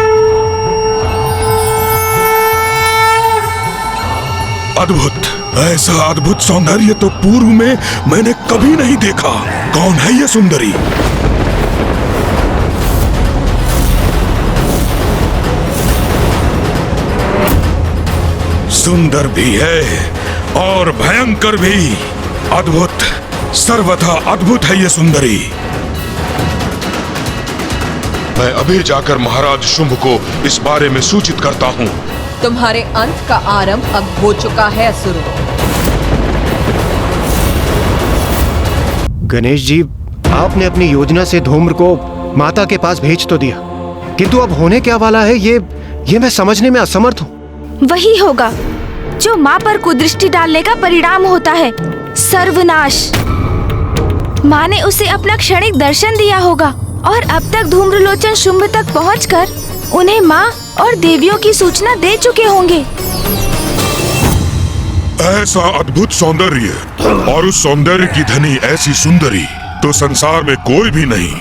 अद्भुत, ऐसा अद्भुत सौंदर्य तो पूर्व में मैंने कभी नहीं देखा। कौन है ये सुंदरी? सुंदर भी है और भयंकर भी। अद्भुत, सर्वथा अद्भुत है ये सुंदरी। मैं अभी जाकर महाराज शुंभ को इस बारे में सूचित करता हूँ तुम्हारे अंत का आरंभ अब हो चुका है असुरों। गणेश जी, आपने अपनी योजना से धूम्र को माता के पास भेज तो दिया, किंतु अब होने क्या वाला है ये मैं समझने में असमर्थ हूँ। वही होगा जो माँ पर कुदृष्टि डालने का परिणाम होता है, सर्वनाश। माँ ने उसे अपना क्षणिक दर्शन दिया होगा और अब तक धूम्रलोचन शुंभ तक पहुंचकर उन्हें माँ और देवियों की सूचना दे चुके होंगे। ऐसा अद्भुत सौंदर्य और उस सौंदर्य की धनी ऐसी सुंदरी तो संसार में कोई भी नहीं,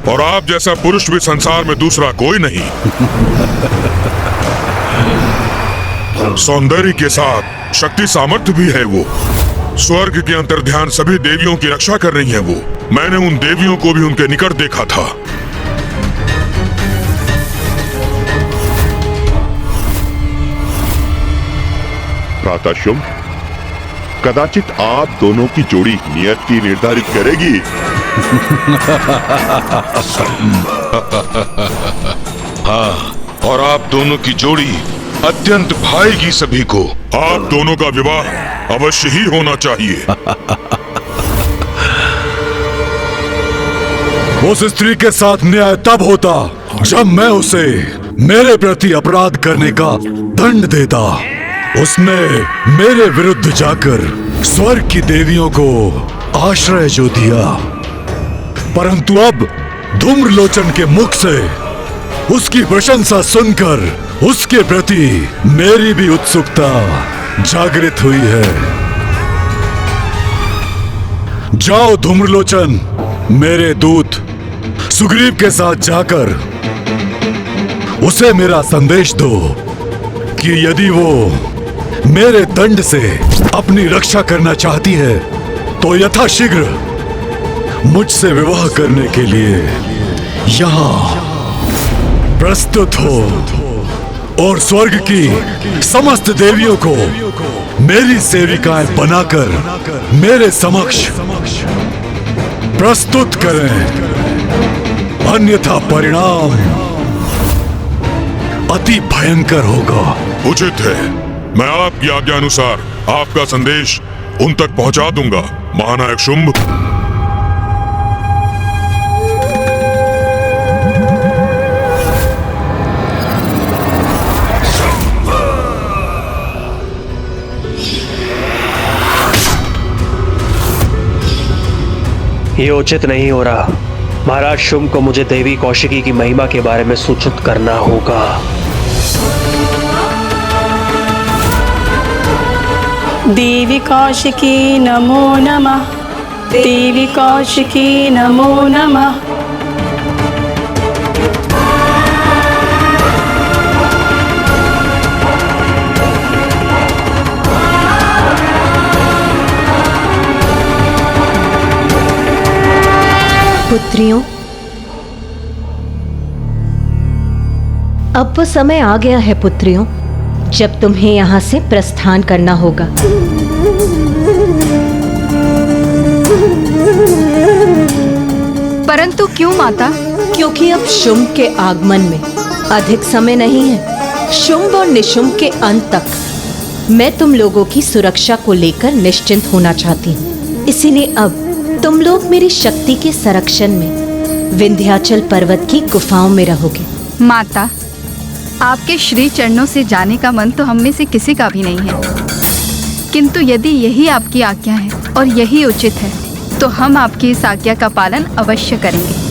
और आप जैसा पुरुष भी संसार में दूसरा कोई नहीं। सौंदर्य के साथ शक्ति सामर्थ्य भी है वो। स्वर्ग के अंतर्ध्यान सभी देवियों की रक्षा कर रही है वो। मैंने उन देवियों को भी उनके निकट देखा था। भ्राता शुंभ, कदाचित आप दोनों की जोड़ी नियति निर्धारित करेगी। हाँ, और आप दोनों की जोड़ी अत्यंत भाएगी सभी को। आप दोनों का विवाह अवश्य ही होना चाहिए। उस स्त्री के साथ न्याय तब होता जब मैं उसे मेरे प्रति अपराध करने का दंड देता। उसने मेरे विरुद्ध जाकर स्वर्ग की देवियों को आश्रय जो दिया, परंतु अब धूम्रलोचन के मुख से उसकी प्रशंसा सुनकर उसके प्रति मेरी भी उत्सुकता जागृत हुई है। जाओ धूम्रलोचन, मेरे दूत सुग्रीव के साथ जाकर उसे मेरा संदेश दो कि यदि वो मेरे दंड से अपनी रक्षा करना चाहती है तो यथाशीघ्र मुझसे विवाह करने के लिए यहाँ प्रस्तुत हो और स्वर्ग की समस्त देवियों को मेरी सेविकाएं बनाकर मेरे समक्ष प्रस्तुत करें, अन्यथा परिणाम अति भयंकर होगा। उचित है, मैं आपकी आज्ञा अनुसार आपका संदेश उन तक पहुंचा दूंगा, महानायक शुंभ। ये उचित नहीं हो रहा। महाराज शुंभ को मुझे देवी कौशिकी की महिमा के बारे में सूचित करना होगा। देवी कौशिकी नमो नमः, देवी कौशिकी नमो नमः। पुत्रियों, अब वो समय आ गया है पुत्रियों, जब तुम्हें यहाँ से प्रस्थान करना होगा। परंतु क्यों माता? क्योंकि अब शुंभ के आगमन में अधिक समय नहीं है। शुंभ और निशुंभ के अंत तक मैं तुम लोगों की सुरक्षा को लेकर निश्चिंत होना चाहती हूँ। इसीलिए अब तुम लोग मेरी शक्ति के संरक्षण में विंध्याचल पर्वत की गुफाओं में रहोगे। माता, आपके श्री चरणों से जाने का मन तो हम में से किसी का भी नहीं है, किंतु यदि यही आपकी आज्ञा है और यही उचित है तो हम आपकी इस आज्ञा का पालन अवश्य करेंगे।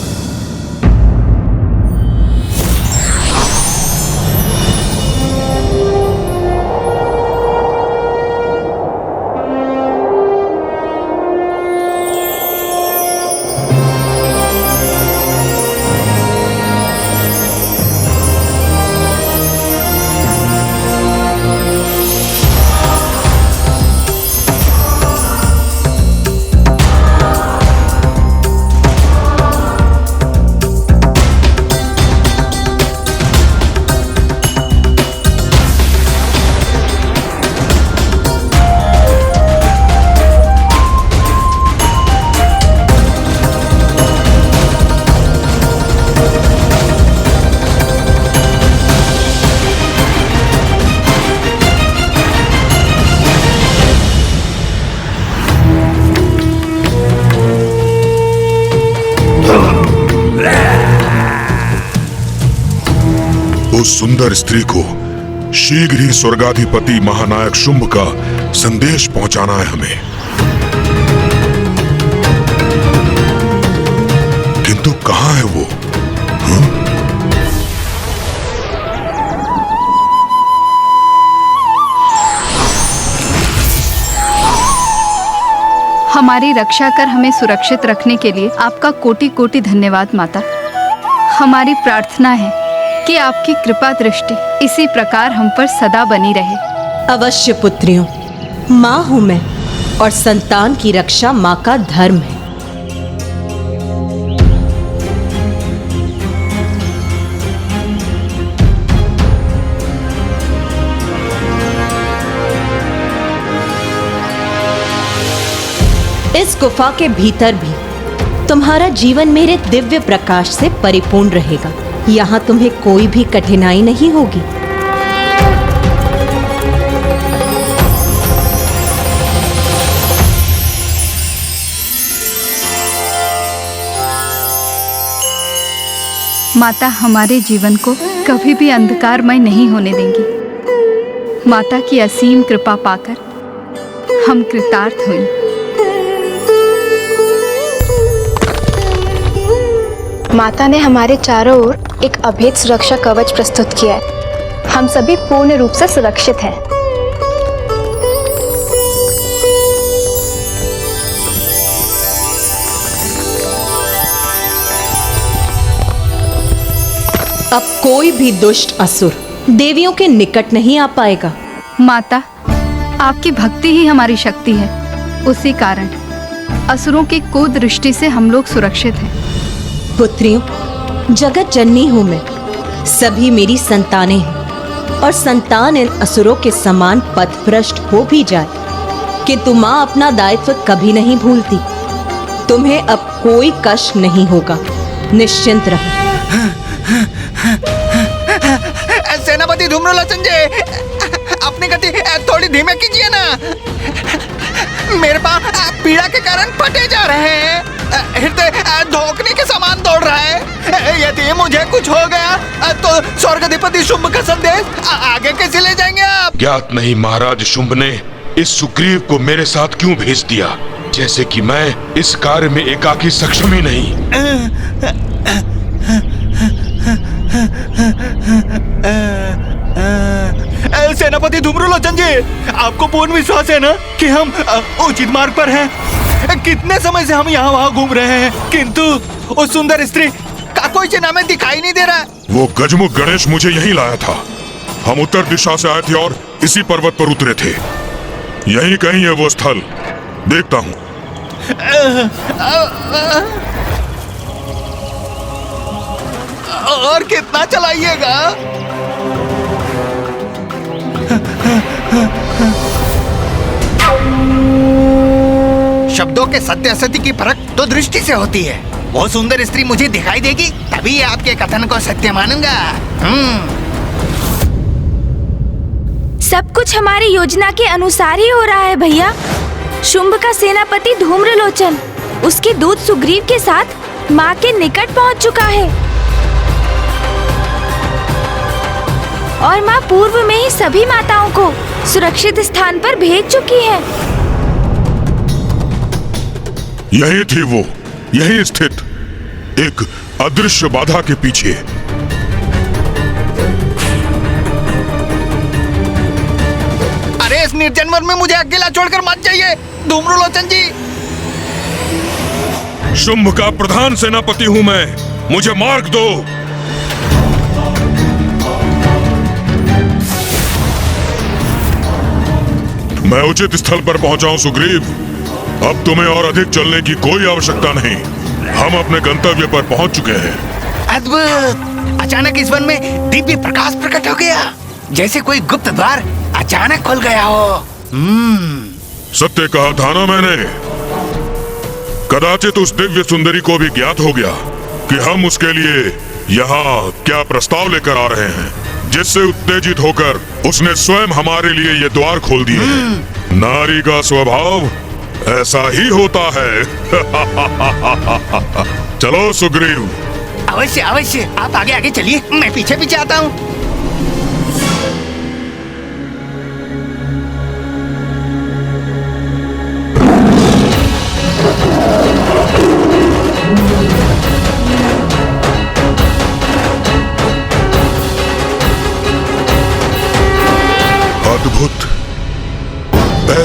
उस सुंदर स्त्री को शीघ्र ही स्वर्गाधिपति महानायक शुंभ का संदेश पहुंचाना है हमें। किंतु कहां है वो? हमारी रक्षा कर हमें सुरक्षित रखने के लिए आपका कोटि कोटि धन्यवाद माता। हमारी प्रार्थना है कि आपकी कृपा दृष्टि इसी प्रकार हम पर सदा बनी रहे। अवश्य पुत्रियों, माँ हूं मैं और संतान की रक्षा माँ का धर्म है। इस गुफा के भीतर भी तुम्हारा जीवन मेरे दिव्य प्रकाश से परिपूर्ण रहेगा। यहाँ तुम्हें कोई भी कठिनाई नहीं होगी। माता हमारे जीवन को कभी भी अंधकारमय नहीं होने देंगी। माता की असीम कृपा पाकर हम कृतार्थ हुए। माता ने हमारे चारों ओर एक अभेद सुरक्षा कवच प्रस्तुत किया है। हम सभी पूर्ण रूप से सुरक्षित हैं। अब कोई भी दुष्ट असुर देवियों के निकट नहीं आ पाएगा। माता, आपकी भक्ति ही हमारी शक्ति है। उसी कारण असुरों की कुदृष्टि से हम लोग सुरक्षित हैं। पुत्रियों, जगत जननी हूं मैं, सभी मेरी संतानें हैं और संतान इन असुरों के समान पथभ्रष्ट हो भी जाए, किंतु माँ अपना दायित्व कभी नहीं भूलती। तुम्हें अब कोई कष्ट नहीं होगा, निश्चिंत रहो। सेनापति धूम्रलोचन जी, अपनी गति थोड़ी धीमे कीजिए ना। मेरे पाँव पीड़ा के कारण फटे जा रहे हैं। हृदय धोखने के समान दौड़ रहा है। यदि मुझे कुछ हो गया तो स्वर्गाधिपति शुंभ का संदेश आगे कैसे ले जाएंगे आप? ज्ञात नहीं महाराज शुंभ ने इस सुग्रीव को मेरे साथ क्यों भेज दिया, जैसे कि मैं इस कार्य में एकाकी सक्षम ही नहीं। सेनापति धूम्रलोचन जी, आपको पूर्ण विश्वास है ना कि हम उचित मार्ग पर हैं? कितने समय से हम यहाँ वहाँ घूम रहे हैं, किंतु उस सुंदर स्त्री का कोई चिन्ह हमें दिखाई नहीं दे रहा। वो गजमुख गणेश मुझे यहीं लाया था। हम उत्तर दिशा से आए थे और इसी पर्वत पर उतरे थे। यहीं कहीं है वो स्थल, देखता हूँ। और कितना चलाइएगा? शब्दों के सत्य असत्य की परख तो दृष्टि से होती है। वो सुंदर स्त्री मुझे दिखाई देगी, तभी आपके कथन को सत्य मानूंगा। सब कुछ हमारी योजना के अनुसार ही हो रहा है भैया। शुंभ का सेनापति धूम्रलोचन उसके दूत सुग्रीव के साथ माँ के निकट पहुँच चुका है और माँ पूर्व में ही सभी माताओं को सुरक्षित स्थान पर भेज चुकी है। यही थी वो, यही स्थित एक अदृश्य बाधा के पीछे। अरे इस निर्जन वन में मुझे अकेला छोड़कर मत जाइए धूम्रलोचन जी। शुंभ का प्रधान सेनापति हूं मैं, मुझे मार्ग दो। मैं उचित स्थल पर पहुंचा हूं सुग्रीव। अब तुम्हें और अधिक चलने की कोई आवश्यकता नहीं। हम अपने गंतव्य पर पहुंच चुके हैं। अद्भुत! अचानक इस वन में दिव्य प्रकाश प्रकट हो गया, जैसे कोई गुप्त द्वार अचानक खुल गया हो। सत्य कहा था ना मैंने। कदाचित उस दिव्य सुंदरी को भी ज्ञात हो गया कि हम उसके लिए यहाँ क्या प्रस्ताव लेकर आ रहे हैं, जिससे उत्तेजित होकर उसने स्वयं हमारे लिए ये द्वार खोल दिए हैं। नारी का स्वभाव ऐसा ही होता है। चलो सुग्रीव। अवश्य अवश्य, आप आगे आगे चलिए, मैं पीछे पीछे आता हूँ।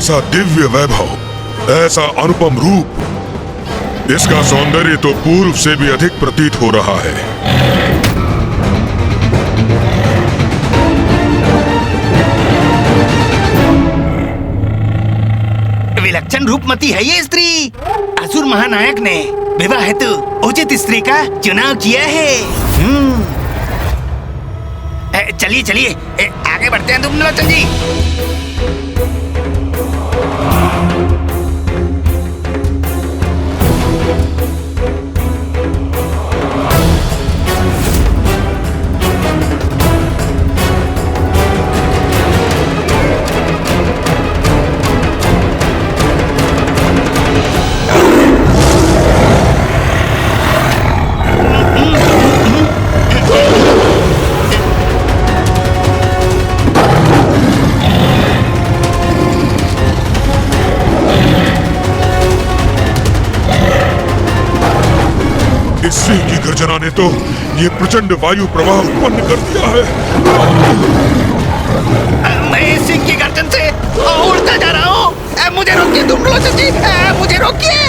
ऐसा दिव्य वैभव, ऐसा अनुपम रूप, इसका सौंदर्य तो पूर्व से भी अधिक प्रतीत हो रहा है। विलक्षण रूपमती है ये स्त्री। असुर महानायक ने विवाह हेतु उचित स्त्री का चुनाव किया है। चलिए चलिए आगे बढ़ते हैं धूम्रलोचन जी। इस सिंह की गर्जना ने तो ये प्रचंड वायु प्रवाह उत्पन्न कर दिया है। मैं इस सिंह की गर्जन से उड़ता जा रहा हूँ। मुझे रोकिए धूम्रलोचन जी, मुझे रोकिए।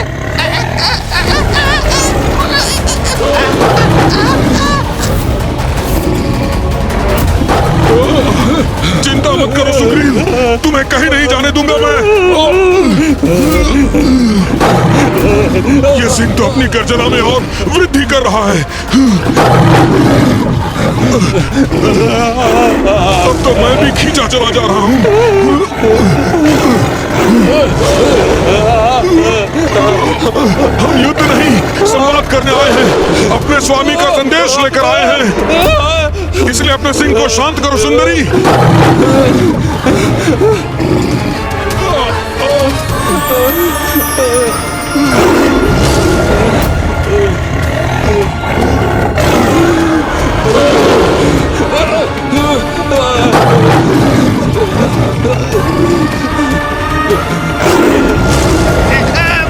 चिंता मत करो सुग्रीव, तुम्हें कहीं नहीं जाने दूंगा मैं। ये सिंह तो अपनी गर्जना में और वृद्धि कर रहा है। अब तो मैं भी खींचा चला जा रहा हूँ। हम युद्ध नहीं, संवाद करने आए हैं। अपने स्वामी का संदेश लेकर आए हैं, इसलिए अपने सिंह को शांत करो सुंदरी।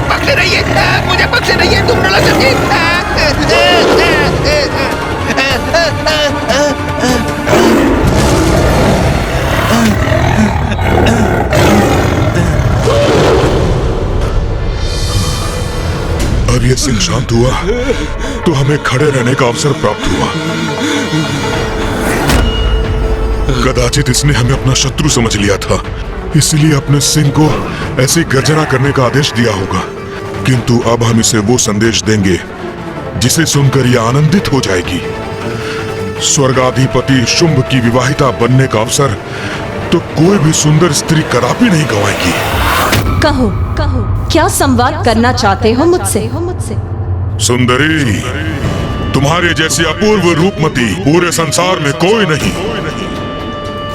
पकड़े रहिए, मुझे पकड़े रहिए धूम्रलोचन जी। अब ये सिंह शांत हुआ तो हमें खड़े रहने का अवसर प्राप्त हुआ। कदाचित इसने हमें अपना शत्रु समझ लिया था, इसलिए अपने सिंह को ऐसी गर्जना करने का आदेश दिया होगा। किंतु अब हम इसे वो संदेश देंगे जिसे सुनकर यह आनंदित हो जाएगी। स्वर्गाधिपति शुंभ की विवाहिता बनने का अवसर तो कोई भी सुंदर स्त्री कदापि नहीं गंवाएगी। कहो कहो, क्या संवाद करना चाहते हो मुझसे? सुंदरी, तुम्हारे जैसी अपूर्व रूपमती पूरे संसार में कोई नहीं।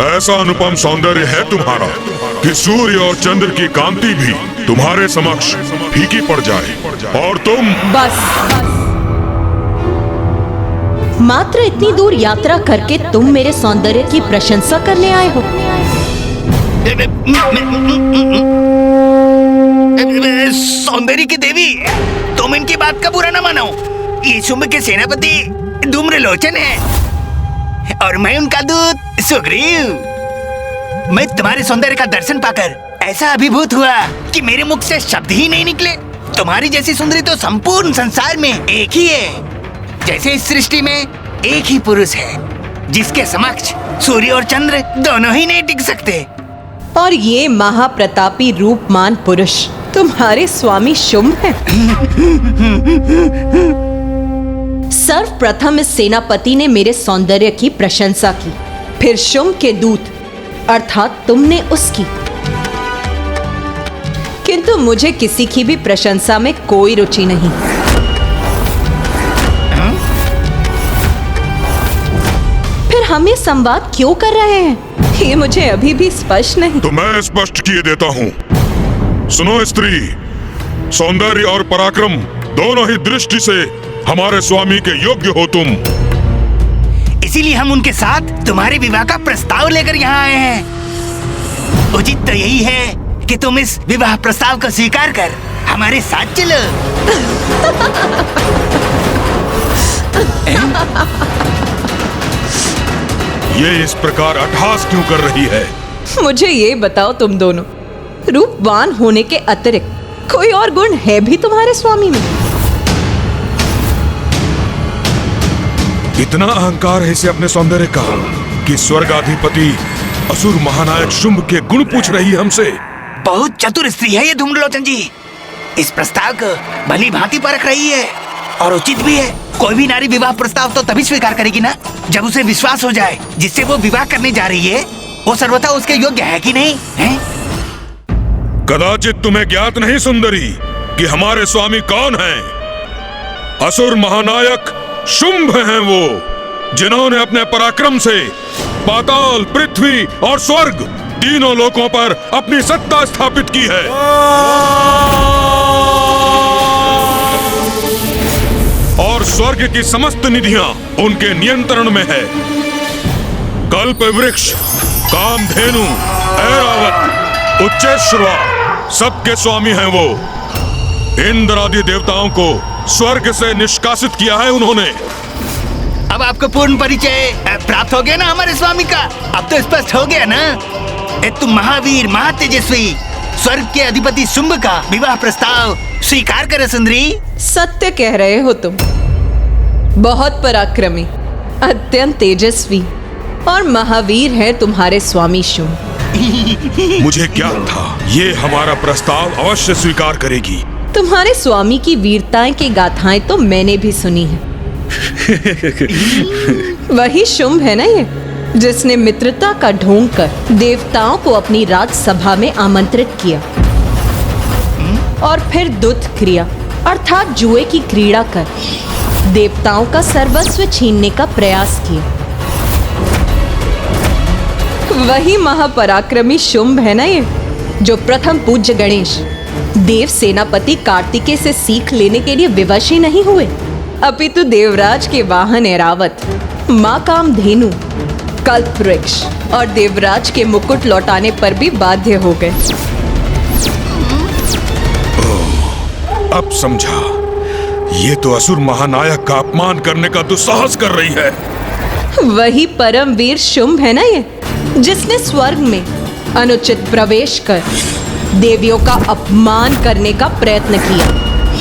ऐसा अनुपम सौंदर्य है तुम्हारा कि सूर्य और चंद्र की कांति भी तुम्हारे समक्ष फीकी पड़ जाए और तुम बस मात्र इतनी दूर यात्रा करके तुम मेरे सौंदर्य की प्रशंसा करने आए हो? सौंदर्य की देवी, तुम इनकी बात का बुरा न मानो। ये शुंभ के सेनापति धूम्रलोचन है और मैं उनका दूत सुग्रीव। मैं तुम्हारे सौंदर्य का दर्शन पाकर ऐसा अभिभूत हुआ कि मेरे मुख से शब्द ही नहीं निकले। तुम्हारी जैसी सुंदरी तो संपूर्ण संसार में एक ही है। जैसे इस सृष्टि में एक ही पुरुष है जिसके समक्ष सूर्य और चंद्र दोनों ही नहीं टिक सकते। और ये महाप्रतापी रूपमान पुरुष तुम्हारे स्वामी शुंभ हैं। सर्वप्रथम इस सेनापति ने मेरे सौंदर्य की प्रशंसा की, फिर शुंभ के दूत अर्थात तुमने उसकी। किंतु मुझे किसी की भी प्रशंसा में कोई रुचि नहीं। फिर हम ये संवाद क्यों कर रहे हैं, ये मुझे अभी भी स्पष्ट नहीं। तो मैं स्पष्ट किए देता हूँ। सुनो स्त्री, सौंदर्य और पराक्रम दोनों ही दृष्टि से हमारे स्वामी के योग्य हो तुम। इसीलिए हम उनके साथ तुम्हारे विवाह का प्रस्ताव लेकर यहाँ आए हैं। उचित तो यही है कि तुम इस विवाह प्रस्ताव को स्वीकार कर हमारे साथ चलो। ये इस प्रकार अट्टहास क्यों कर रही है? मुझे ये बताओ तुम दोनों, रूपवान होने के अतिरिक्त कोई और गुण है भी तुम्हारे स्वामी में? इतना अहंकार है इसे अपने सौंदर्य का कि स्वर्गाधिपति असुर महानायक शुंभ के गुण पूछ रही है हमसे। बहुत चतुर स्त्री है ये धूम्रलोचन जी। इस प्रस्ताव को भली भांति परख रही है और उचित भी है। कोई भी नारी विवाह प्रस्ताव तो तभी स्वीकार करेगी ना जब उसे विश्वास हो जाए जिससे वो विवाह करने जा रही है वो सर्वथा उसके योग्य है कि नहीं है? कदाचित तुम्हें ज्ञात नहीं सुंदरी कि हमारे स्वामी कौन हैं? असुर महानायक शुंभ हैं वो, जिन्होंने अपने पराक्रम से पाताल, पृथ्वी और स्वर्ग तीनों लोकों पर अपनी सत्ता स्थापित की है। और स्वर्ग की समस्त निधियां उनके नियंत्रण में है। कल्प वृक्ष, कामधेनु, ऐरावत, उच्चैश्रवा सबके स्वामी हैं वो। इंद्र आदि देवताओं को स्वर्ग से निष्कासित किया है उन्होंने। अब आपको पूर्ण परिचय प्राप्त हो गया ना हमारे स्वामी का? अब तो स्पष्ट हो गया ना? तुम महावीर, महातेजस्वी स्वर्ग के अधिपति शुंभ का विवाह प्रस्ताव स्वीकार करे सुंदरी। सत्य कह रहे हो तुम। बहुत पराक्रमी, अत्यंत तेजस्वी और महावीर है तुम्हारे स्वामी शुंभ। मुझे ज्ञात था ये हमारा प्रस्ताव अवश्य स्वीकार करेगी। तुम्हारे स्वामी की वीरताएं की गाथाएं तो मैंने भी सुनी है। वही शुंभ है ना ये, जिसने मित्रता का ढोंग कर देवताओं को अपनी राजसभा में आमंत्रित किया और फिर दुत क्रिया अर्थात जुए की क्रीड़ा कर देवताओं का सर्वस्व छीनने का प्रयास किया। वही महापराक्रमी शुंभ है ना ये, जो प्रथम पूज्य गणेश देव सेनापति कार्तिकेय से सीख लेने के लिए विवश ही नहीं हुए, अपितु देवराज के वाहन ऐरावत, मां कामधेनु, कल्प वृक्ष और देवराज के मुकुट लौटाने पर भी बाध्य हो गए। अब समझा, ये तो असुर महानायक का अपमान करने का दुस्साहस कर रही है। वही परमवीर शुंभ है ना ये, जिसने स्वर्ग में अनुचित प्रवेश कर देवियों का अपमान करने का प्रयत्न किया,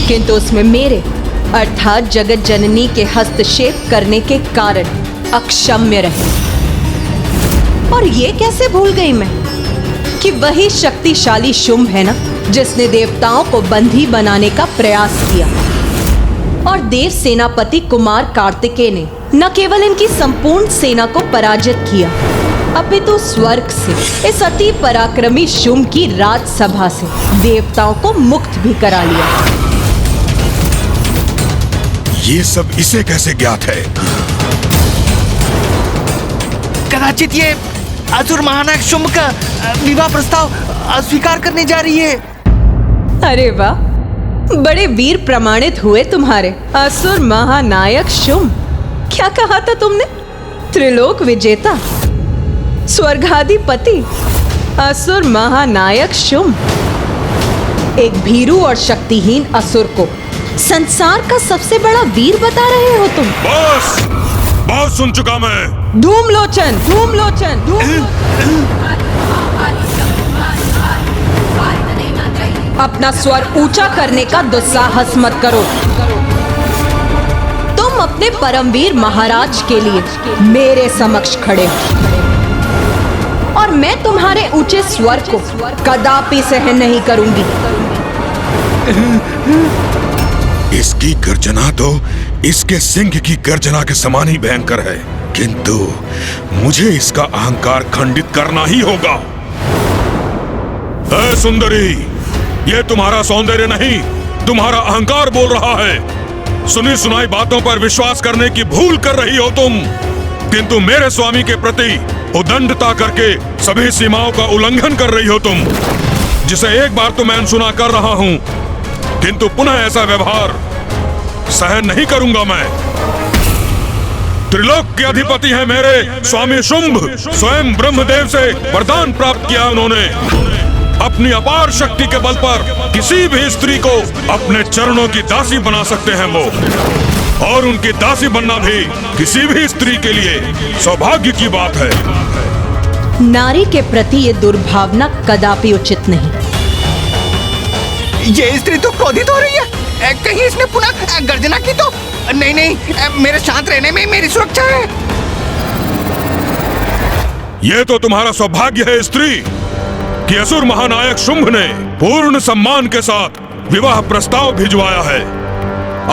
किंतु उसमें मेरे अर्थात जगत जननी के हस्तक्षेप करने के कारण अक्षम्य रहे। और ये कैसे भूल गई मैं कि वही शक्तिशाली शुंभ है ना, जिसने देवताओं को बंधी बनाने का प्रयास किया और देव सेनापति कुमार कार्तिकेय ने न केवल इनकी संपूर्ण सेना को पराजित किया, अपितु स्वर्ग से इस अति पराक्रमी शुंभ की राजसभा से देवताओं को मुक्त भी करा लिया। ये सब इसे कैसे ज्ञात है? कदाचित ये असुर महानायक शुंभ का विवाह प्रस्ताव अस्वीकार करने जा रही है। अरे वाह, बड़े वीर प्रमाणित हुए तुम्हारे असुर महानायक शुंभ। क्या कहा था तुमने? त्रिलोक विजेता, स्वर्गाधिपति, असुर महानायक शुंभ। एक भीरू और शक्तिहीन असुर को संसार का सबसे बड़ा वीर बता रहे हो तुम। बस, बहुत सुन चुका मैं। धूम्रलोचन, धूम्रलोचन, अपना स्वर ऊंचा करने का दुस्साहस मत करो। तुम अपने परमवीर महाराज के लिए मेरे समक्ष खड़े हो और मैं तुम्हारे ऊंचे स्वर को कदापि सहन नहीं करूंगी। इसकी गर्जना तो इसके सिंह की गर्जना के समान ही भयंकर है, किंतु मुझे इसका अहंकार खंडित करना ही होगा। ऐ सुंदरी, ये तुम्हारा सौंदर्य नहीं, तुम्हारा अहंकार बोल रहा है। सुनी सुनाई बातों पर विश्वास करने की भूल कर रही हो तुम, किंतु मेरे स्वामी के प्रति उदंडता करके सभी सीमाओं का उल्लंघन कर रही हो तुम, जिसे एक बार तो मैं अनसुना कर रहा हूं, किंतु पुनः ऐसा व्यवहार सहन नहीं करूंगा मैं। त्रिलोक के अधिपति हैं मेरे स्वामी शुंभ, स्वयं ब्रह्मदेव से वरदान प्राप्त किया उन्होंने। अपनी अपार शक्ति के बल पर किसी भी स्त्री को अपने चरणों की दासी बना सकते हैं वो, और उनकी दासी बनना भी किसी भी स्त्री के लिए सौभाग्य की बात है। नारी के प्रति ये दुर्भावना कदापि उचित नहीं। ये स्त्री तो क्रोधित हो रही है। कहीं इसने पुनः गर्जना की तो? नहीं नहीं, मेरे शांत रहने में मेरी सुरक्षा है। ये तो तुम्हारा सौभाग्य है स्त्री कि असुर महानायक शुंभ ने पूर्ण सम्मान के साथ विवाह प्रस्ताव भिजवाया है,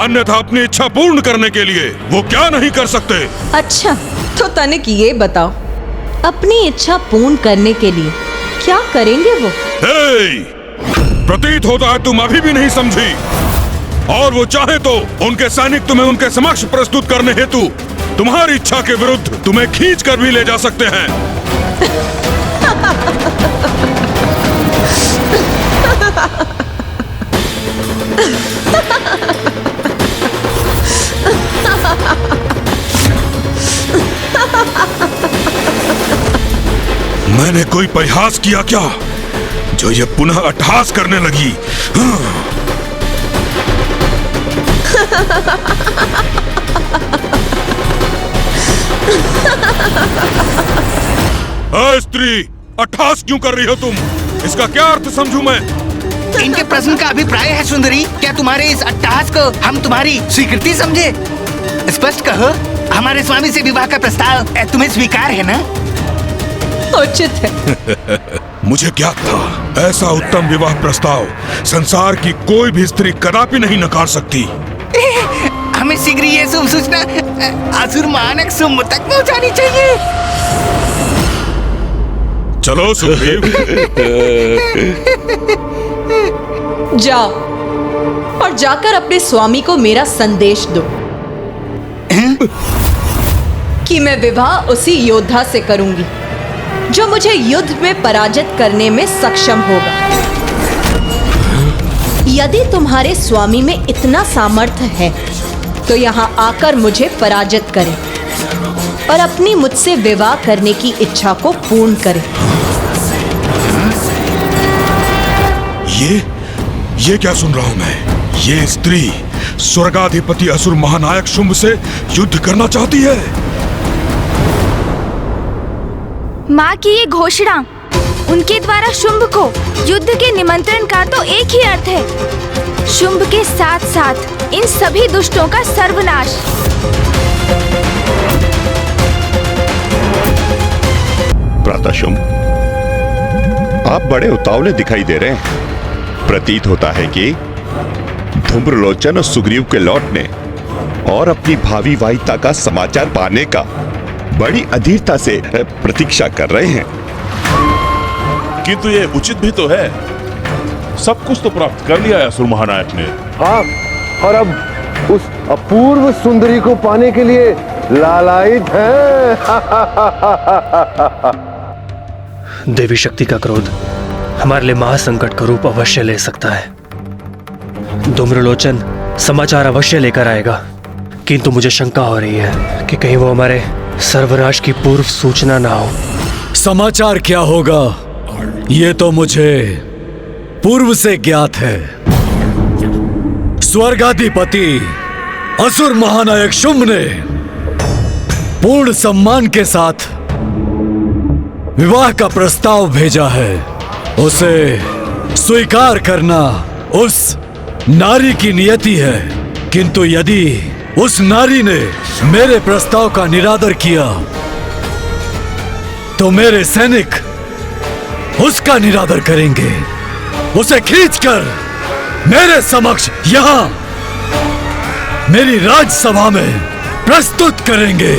अन्यथा अपनी इच्छा पूर्ण करने के लिए वो क्या नहीं कर सकते। अच्छा, तो तनिक ये बताओ, अपनी इच्छा पूर्ण करने के लिए क्या करेंगे वो? प्रतीत होता है तुम अभी भी नहीं समझी, और वो चाहे तो उनके सैनिक तुम्हें उनके समक्ष प्रस्तुत करने हेतु तुम्हारी इच्छा के विरुद्ध तुम्हें खींच कर भी ले जा सकते हैं। मैंने कोई परिहास किया क्या जो ये पुनः अट्टहास करने लगी? स्त्री, अट्टहास क्यों कर रही हो तुम? इसका क्या अर्थ समझूं मैं? इनके प्रश्न का अभिप्राय है सुंदरी, क्या तुम्हारे इस अट्टहास को हम तुम्हारी स्वीकृति समझे? स्पष्ट कहो, हमारे स्वामी से विवाह का प्रस्ताव तुम्हें स्वीकार है ना? उचित है। मुझे क्या था, ऐसा उत्तम विवाह प्रस्ताव संसार की कोई भी स्त्री कदापि नहीं नकार सकती। हमें शीघ्र ये शुभ सूचना असुर महानायक शुंभ तक पहुंचानी चाहिए। चलो सुग्रीव। जाओ और जाकर अपने स्वामी को मेरा संदेश दो कि मैं विवाह उसी योद्धा से करूंगी जो मुझे युद्ध में पराजित करने में सक्षम होगा। यदि तुम्हारे स्वामी में इतना सामर्थ्य है तो यहाँ आकर मुझे पराजित करें और अपनी मुझसे विवाह करने की इच्छा को पूर्ण करें। ये क्या सुन रहा हूं मैं? ये स्त्री स्वर्गाधिपति असुर महानायक शुंभ से युद्ध करना चाहती है। माँ की ये घोषणा, उनके द्वारा शुंभ को युद्ध के निमंत्रण का तो एक ही अर्थ है, शुंभ के साथ साथ इन सभी दुष्टों का सर्वनाश। भ्राता शुंभ, आप बड़े उतावले दिखाई दे रहे हैं। प्रतीत होता है कि धूम्रलोचन और सुग्रीव के लौटने और अपनी भावी वाहिता का समाचार पाने का बड़ी अधीरता से प्रतीक्षा कर रहे हैं। किंतु ये उचित भी तो है, सब कुछ तो प्राप्त कर लिया है असुर महानायक ने। हाँ, और अब उस अपूर्व सुंदरी को पाने के लिए लालायित हैं। देवी शक्ति का क्रोध हमारे लिए महासंकट का रूप अवश्य ले सकता है। धूम्रलोचन समाचार अवश्य लेकर आएगा, किंतु मुझे शंका हो रही है कि कहीं वो हमारे सर्वनाश की पूर्व सूचना ना हो। समाचार क्या होगा ये तो मुझे पूर्व से ज्ञात है। स्वर्गाधिपति असुर महानायक शुंभ ने पूर्ण सम्मान के साथ विवाह का प्रस्ताव भेजा है। उसे स्वीकार करना उस नारी की नियति है, किंतु यदि उस नारी ने मेरे प्रस्ताव का निरादर किया तो मेरे सैनिक उसका निरादर करेंगे, उसे खींचकर मेरे समक्ष यहाँ मेरी राजसभा में प्रस्तुत करेंगे।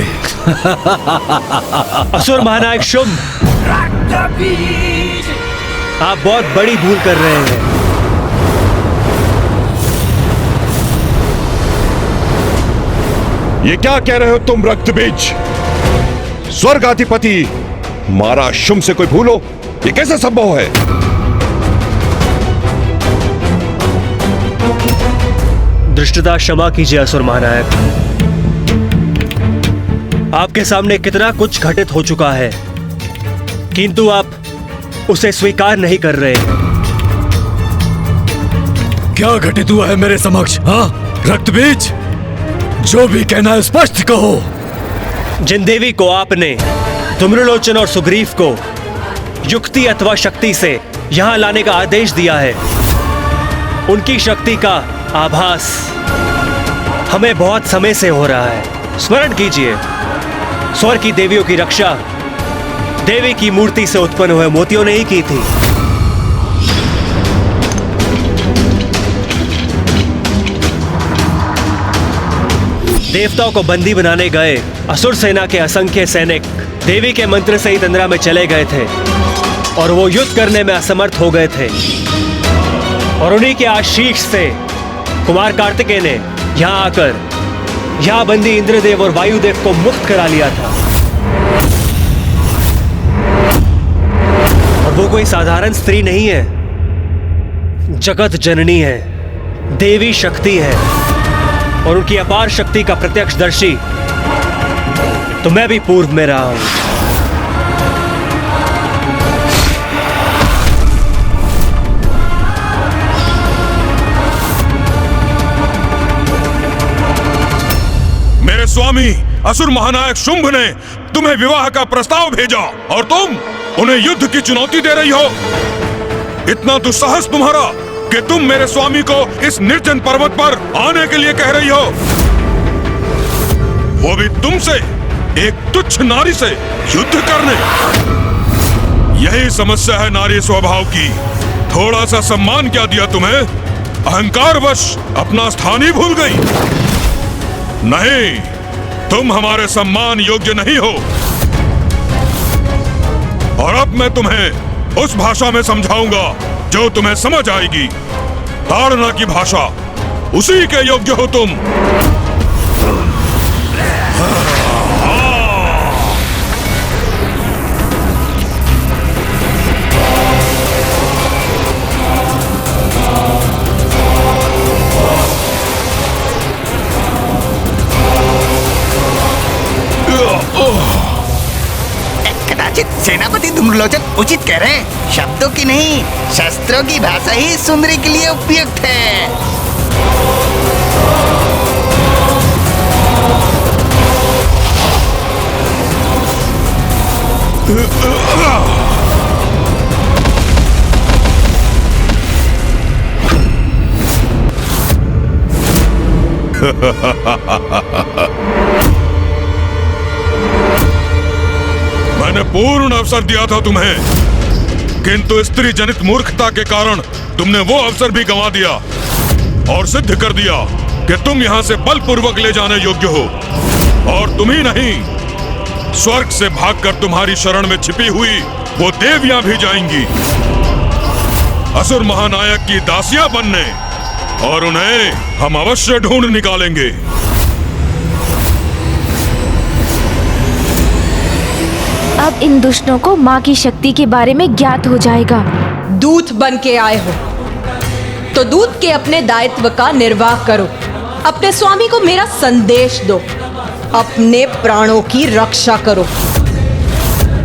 असुर महानायक शुंभ, आप बहुत बड़ी भूल कर रहे हैं। ये क्या कह रहे हो तुम रक्तबीज? स्वर्गाधिपति महाराज शुंभ से कोई भूलो, ये कैसे संभव है? दृष्टता क्षमा कीजिए असुर महानायक, आपके सामने कितना कुछ घटित हो चुका है, किंतु आप उसे स्वीकार नहीं कर रहे। क्या घटित हुआ है मेरे समक्ष? हाँ रक्तबीज, जो भी कहना है स्पष्ट कहो। जिन देवी को आपने धूम्रलोचन और सुग्रीव को युक्ति अथवा शक्ति से यहां लाने का आदेश दिया है, उनकी शक्ति का आभास हमें बहुत समय से हो रहा है। स्मरण कीजिए, स्वर्ग की देवियों की रक्षा देवी की मूर्ति से उत्पन्न हुए मोतियों ने ही की थी। देवताओं को बंदी बनाने गए असुर सेना के असंख्य सैनिक देवी के मंत्र से ही तंद्रा में चले गए थे और वो युद्ध करने में असमर्थ हो गए थे। और उन्हीं के आशीष से कुमार कार्तिकेय ने यहाँ आकर यहाँ बंदी इंद्रदेव और वायुदेव को मुक्त करा लिया था। और वो कोई साधारण स्त्री नहीं है, जगत जननी है, देवी शक्ति है। और उनकी अपार शक्ति का प्रत्यक्षदर्शी तो मैं भी पूर्व में रहा हूं। मेरे स्वामी असुर महानायक शुंभ ने तुम्हें विवाह का प्रस्ताव भेजा और तुम उन्हें युद्ध की चुनौती दे रही हो। इतना दुस्साहस तुम्हारा कि तुम मेरे स्वामी को इस निर्जन पर्वत पर आने के लिए कह रही हो, वो भी तुमसे, एक तुच्छ नारी से युद्ध करने। यही समस्या है नारी स्वभाव की। थोड़ा सा सम्मान क्या दिया तुम्हें, अहंकारवश अपना स्थान ही भूल गई। नहीं, तुम हमारे सम्मान योग्य नहीं हो। और अब मैं तुम्हें उस भाषा में समझाऊंगा जो तुम्हें समझ आएगी। ताड़ना की भाषा, उसी के योग्य हो तुम। कदाचित सेनापति धूम्रलोचन उचित कह रहे हैं। शब्दों की नहीं, शस्त्रों की भाषा ही सुंदरी के लिए उपयुक्त है। मैंने पूर्ण अवसर दिया था तुम्हें, किंतु स्त्री जनित मूर्खता के कारण तुमने वो अवसर भी गंवा दिया और सिद्ध कर दिया कि तुम यहां से बलपूर्वक ले जाने योग्य हो। और तुम ही नहीं, स्वर्ग से भागकर तुम्हारी शरण में छिपी हुई वो देवियां भी जाएंगी असुर महानायक की दासियां बनने, और उन्हें हम अवश्य ढूंढ निकालेंगे। अब इन दुष्टों को माँ की शक्ति के बारे में ज्ञात हो जाएगा। दूत बन के आए हो तो दूत के अपने दायित्व का निर्वाह करो। अपने स्वामी को मेरा संदेश दो, अपने प्राणों की रक्षा करो,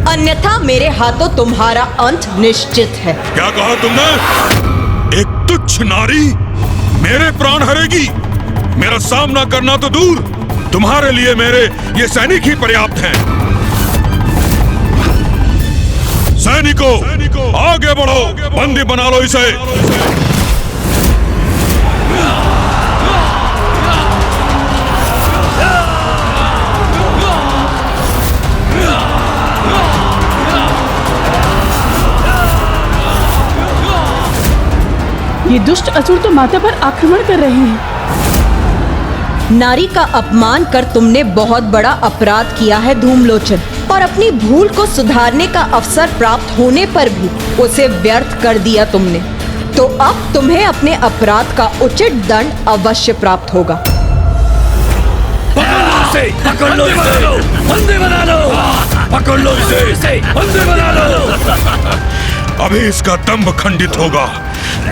अन्यथा मेरे हाथों तुम्हारा अंत निश्चित है। क्या कहा तुमने? एक तुच्छ नारी मेरे प्राण हरेगी? मेरा सामना करना तो दूर, तुम्हारे लिए मेरे ये सैनिक ही पर्याप्त हैं। सैनिकों, आगे बढ़ो, बंदी बना लो इसे। ये दुष्ट असुर तो माता पर आक्रमण कर रहे हैं। नारी का अपमान कर तुमने बहुत बड़ा अपराध किया है धूम्रलोचन, और अपनी भूल को सुधारने का अवसर प्राप्त होने पर भी उसे व्यर्थ कर दिया तुमने। तो अब तुम्हें अपने अपराध का उचित दंड अवश्य प्राप्त होगा। पकड़ लो इसे, बंदी बना लो, पकड़ लो इसे, बंदी बना लो। अभी इसका दंभ खंडित होगा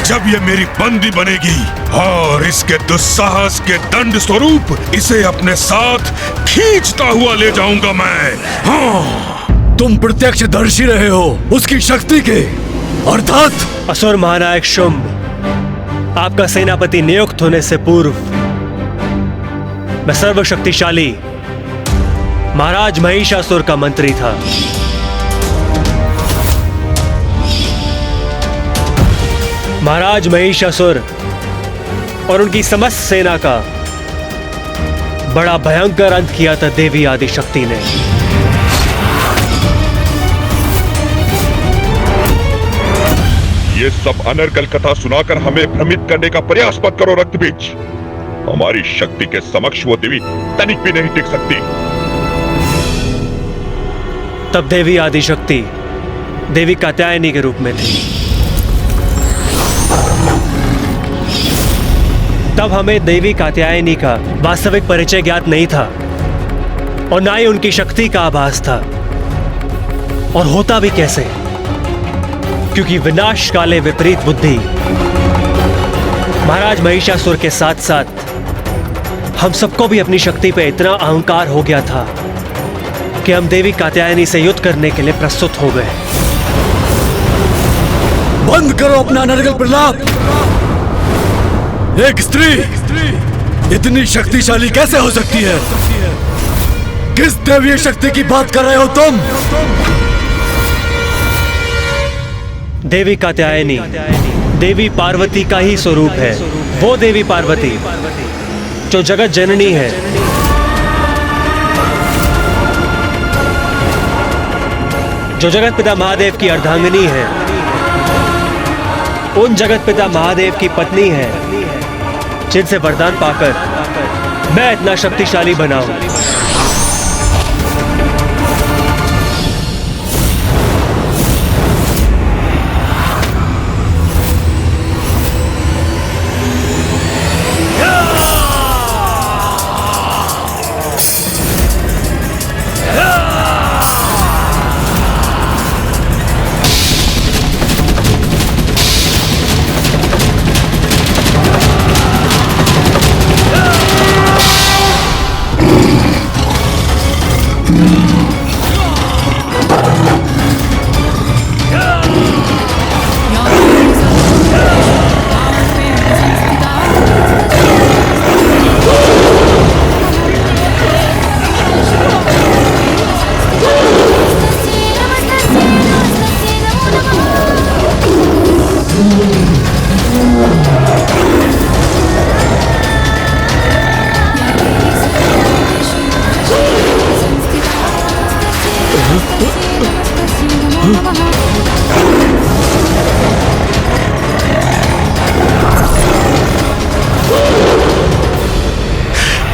जब ये मेरी बंदी बनेगी, और इसके दुस्साहस के दंड स्वरूप इसे अपने साथ खींचता हुआ ले जाऊंगा मैं। हाँ। तुम प्रत्यक्षदर्शी रहे हो उसकी शक्ति के, अर्थात असुर महानायक शुंभ, आपका सेनापति नियुक्त होने से पूर्व मैं सर्वशक्तिशाली महाराज महिषासुर का मंत्री था। महाराज महिषासुर और उनकी समस्त सेना का बड़ा भयंकर अंत किया था देवी आदिशक्ति ने। ये सब अनर्गल कथा सुनाकर हमें भ्रमित करने का प्रयास मत करो रक्तबीज। हमारी शक्ति के समक्ष वो देवी तनिक भी नहीं टिक सकती। तब देवी आदिशक्ति देवी कात्यायनी के रूप में थी। तब हमें देवी कात्यायनी का वास्तविक परिचय ज्ञात नहीं था और ना ही उनकी शक्ति का आभास था। और होता भी कैसे, क्योंकि विनाश काले विपरीत बुद्धि महाराज महिषासुर के साथ साथ हम सबको भी अपनी शक्ति पे इतना अहंकार हो गया था कि हम देवी कात्यायनी से युद्ध करने के लिए प्रस्तुत हो गए। बंद करो अपना अनर्गल प्रलाप। एक स्त्री इतनी शक्तिशाली कैसे हो सकती है? किस दैवीय शक्ति की बात कर रहे हो तुम? देवी कात्यायनी देवी पार्वती का ही स्वरूप है। वो देवी पार्वती जो जगत जननी है, जो जगत पिता महादेव की अर्धांगिनी है, उन जगत पिता महादेव की पत्नी है जिनसे वरदान पाकर मैं इतना शक्तिशाली बना हूं।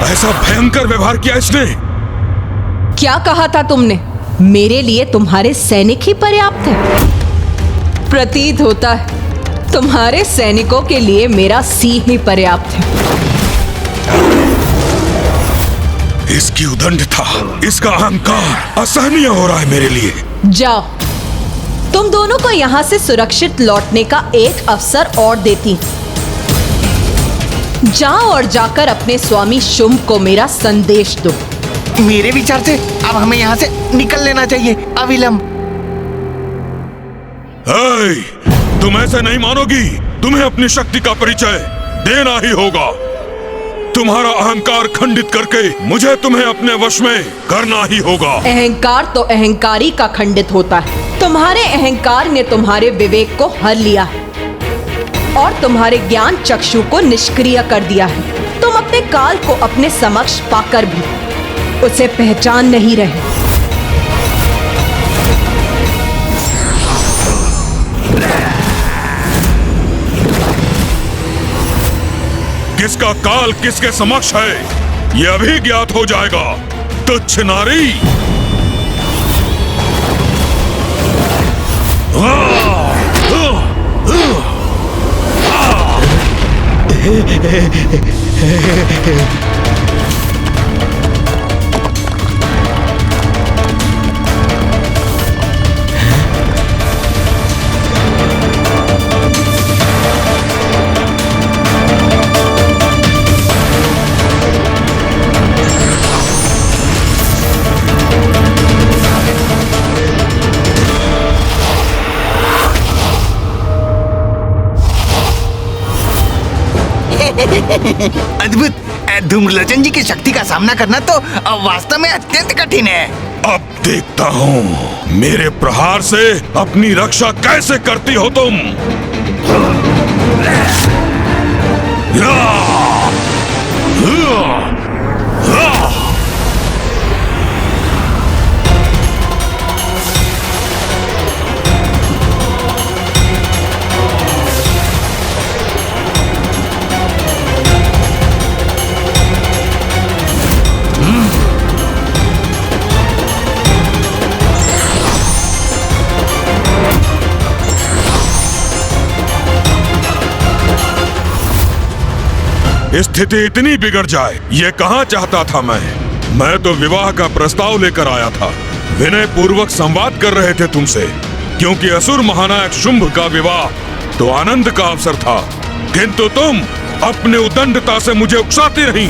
ऐसा भयंकर व्यवहार किया इसने। क्या कहा था तुमने? मेरे लिए तुम्हारे सैनिक ही पर्याप्त है। प्रतीत होता है तुम्हारे सैनिकों के लिए मेरा सिंह ही पर्याप्त है। इसकी उदंडता, इसका अहंकार असहनीय हो रहा है मेरे लिए। जाओ, तुम दोनों को यहाँ से सुरक्षित लौटने का एक अवसर और देती। जाओ और जाकर अपने स्वामी शुंभ को मेरा संदेश दो। मेरे विचार से अब हमें यहाँ से निकल लेना चाहिए अविलंब। तुम ऐसे नहीं मानोगी। तुम्हें अपनी शक्ति का परिचय देना ही होगा। तुम्हारा अहंकार खंडित करके मुझे तुम्हें अपने वश में करना ही होगा। अहंकार तो अहंकारी का खंडित होता है। तुम्हारे अहंकार ने तुम्हारे विवेक को हर लिया है और तुम्हारे ज्ञान चक्षु को निष्क्रिय कर दिया है। तुम अपने काल को अपने समक्ष पाकर भी उसे पहचान नहीं रहे। किसका काल किसके समक्ष है, यह अभी ज्ञात हो जाएगा। तुच्छ नारी। अद्भुत। धूम्रलोचन जी की शक्ति का सामना करना तो वास्तव में अत्यंत कठिन है। अब देखता हूँ मेरे प्रहार से अपनी रक्षा कैसे करती हो तुम। स्थिति इतनी बिगड़ जाए ये कहाँ चाहता था मैं तो विवाह का प्रस्ताव लेकर आया था। विनय पूर्वक संवाद कर रहे थे तुमसे, क्योंकि असुर महानायक शुंभ का विवाह तो आनंद का अवसर था, किंतु तुम अपने उदंडता से मुझे उकसाती रही।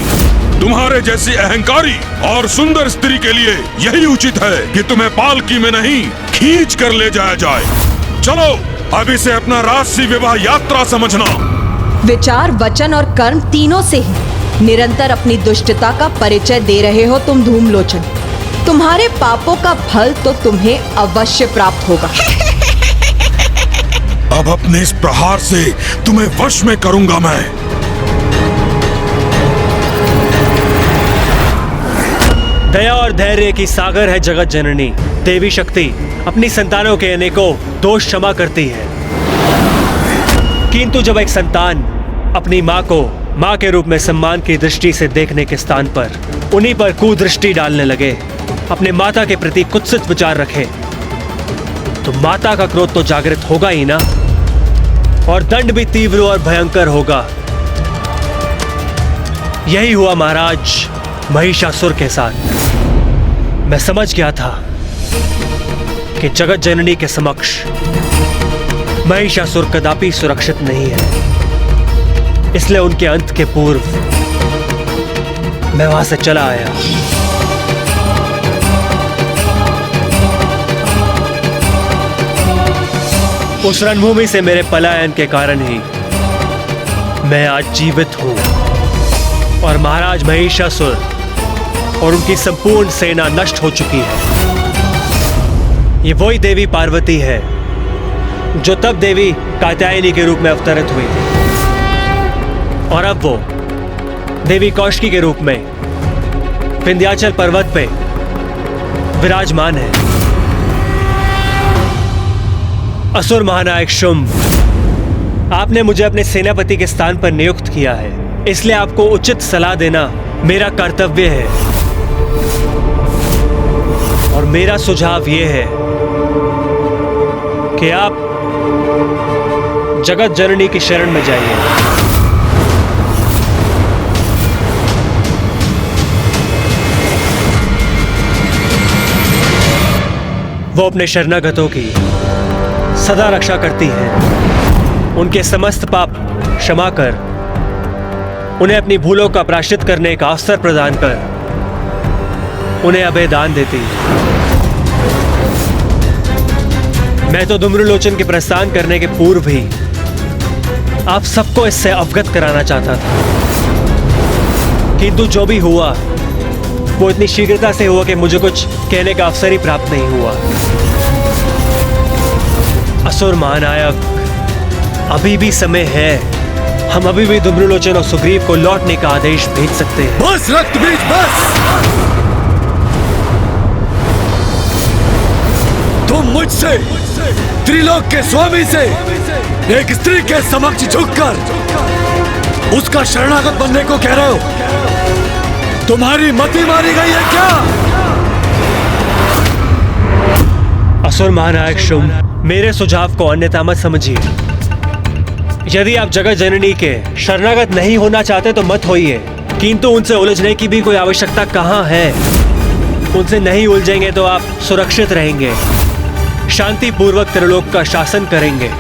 तुम्हारे जैसी अहंकारी और सुंदर स्त्री के लिए यही उचित है कि तुम्हें पालकी में नहीं खींच कर ले जाया जाए। चलो अब इसे अपना राजसी विवाह यात्रा समझना। विचार, वचन और कर्म तीनों से ही निरंतर अपनी दुष्टता का परिचय दे रहे हो तुम धूम्रलोचन। तुम्हारे पापों का फल तो तुम्हें अवश्य प्राप्त होगा। अब अपने इस प्रहार से तुम्हें वश में करूंगा मैं। दया और धैर्य की सागर है जगत जननी देवी शक्ति। अपनी संतानों के अनेकों दोष क्षमा करती है, किंतु जब एक संतान अपनी माँ को माँ के रूप में सम्मान की दृष्टि से देखने के स्थान पर उन्हीं पर कुदृष्टि डालने लगे, अपने माता के प्रति कुत्सित विचार रखे, तो माता का क्रोध तो जागृत होगा ही ना, और दंड भी तीव्र और भयंकर होगा। यही हुआ महाराज महिषासुर के साथ। मैं समझ गया था कि जगत जननी के समक्ष महिषासुर कदापि सुरक्षित नहीं है, इसलिए उनके अंत के पूर्व मैं वहां से चला आया। उस रणभूमि से मेरे पलायन के कारण ही मैं आज जीवित हूं, और महाराज महिषासुर और उनकी संपूर्ण सेना नष्ट हो चुकी है। ये वही देवी पार्वती है जो तब देवी कात्यायनी के रूप में अवतरित हुई थी, और अब वो देवी कौशिकी के रूप में विंध्याचल पर्वत पे विराजमान है। असुर महानायक शुंभ, आपने मुझे अपने सेनापति के स्थान पर नियुक्त किया है, इसलिए आपको उचित सलाह देना मेरा कर्तव्य है। और मेरा सुझाव यह है कि आप जगत जननी की शरण में जाइए। वो अपने शरणागतों की सदा रक्षा करती है। उनके समस्त पाप क्षमा कर उन्हें अपनी भूलों का प्रायश्चित करने का अवसर प्रदान कर उन्हें अभय दान देती है। मैं तो धूम्रलोचन के प्रस्थान करने के पूर्व ही आप सबको इससे अवगत कराना चाहता था, किंतु जो भी हुआ वो इतनी शीघ्रता से हुआ कि मुझे कुछ कहने का अवसर ही प्राप्त नहीं हुआ। असुर महानायक, अभी भी समय है। हम अभी भी धूम्रलोचन और सुग्रीव को लौटने का आदेश भेज सकते हैं। बस रक्तबीज, बस! तुम मुझसे, त्रिलोक के स्वामी से, एक स्त्री के समक्ष झुककर उसका शरणागत बनने को कह रहे हो? तुम्हारी मति मारी गई है क्या? असुर महानायक शुंभ, मेरे सुझाव को अन्यथा मत समझिए। यदि आप जगत जननी के शरणागत नहीं होना चाहते तो मत होइए, किंतु उनसे उलझने की भी कोई आवश्यकता कहाँ है। उनसे नहीं उलझेंगे तो आप सुरक्षित रहेंगे, शांति पूर्वक त्रिलोक का शासन करेंगे,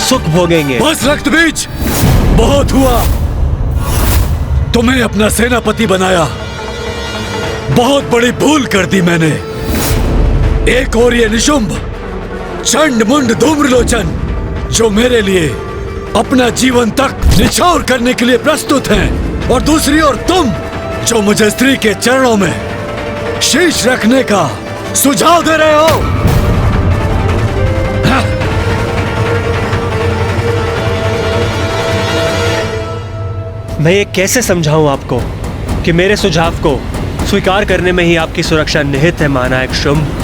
सुख भोगेंगे। बस रक्तबीज, बहुत हुआ। तुम्हें अपना सेनापति बनाया, बहुत बड़ी भूल कर दी मैंने। एक और ये निशुंभ, चंड मुंड धूम्रलोचन, जो मेरे लिए अपना जीवन तक निछावर करने के लिए प्रस्तुत हैं, और दूसरी ओर तुम, जो मुझे स्त्री के चरणों में शीश रखने का सुझाव दे रहे हो। मैं ये कैसे समझाऊं आपको कि मेरे सुझाव को स्वीकार करने में ही आपकी सुरक्षा निहित है महानायक शुंभ।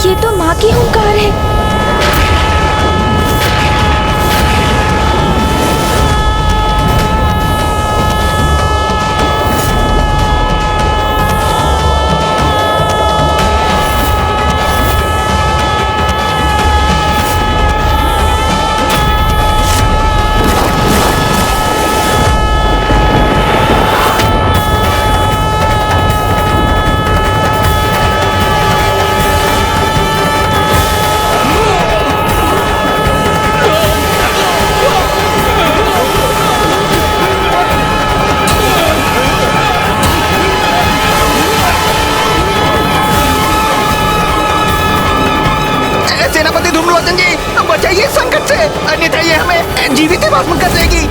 ये तो माँ की हुंकार है। सेनापति धूम्रलोचन जी, बचाइए संकट से, अन्यथा ये हमें जीवित ही भस्म कर देगी।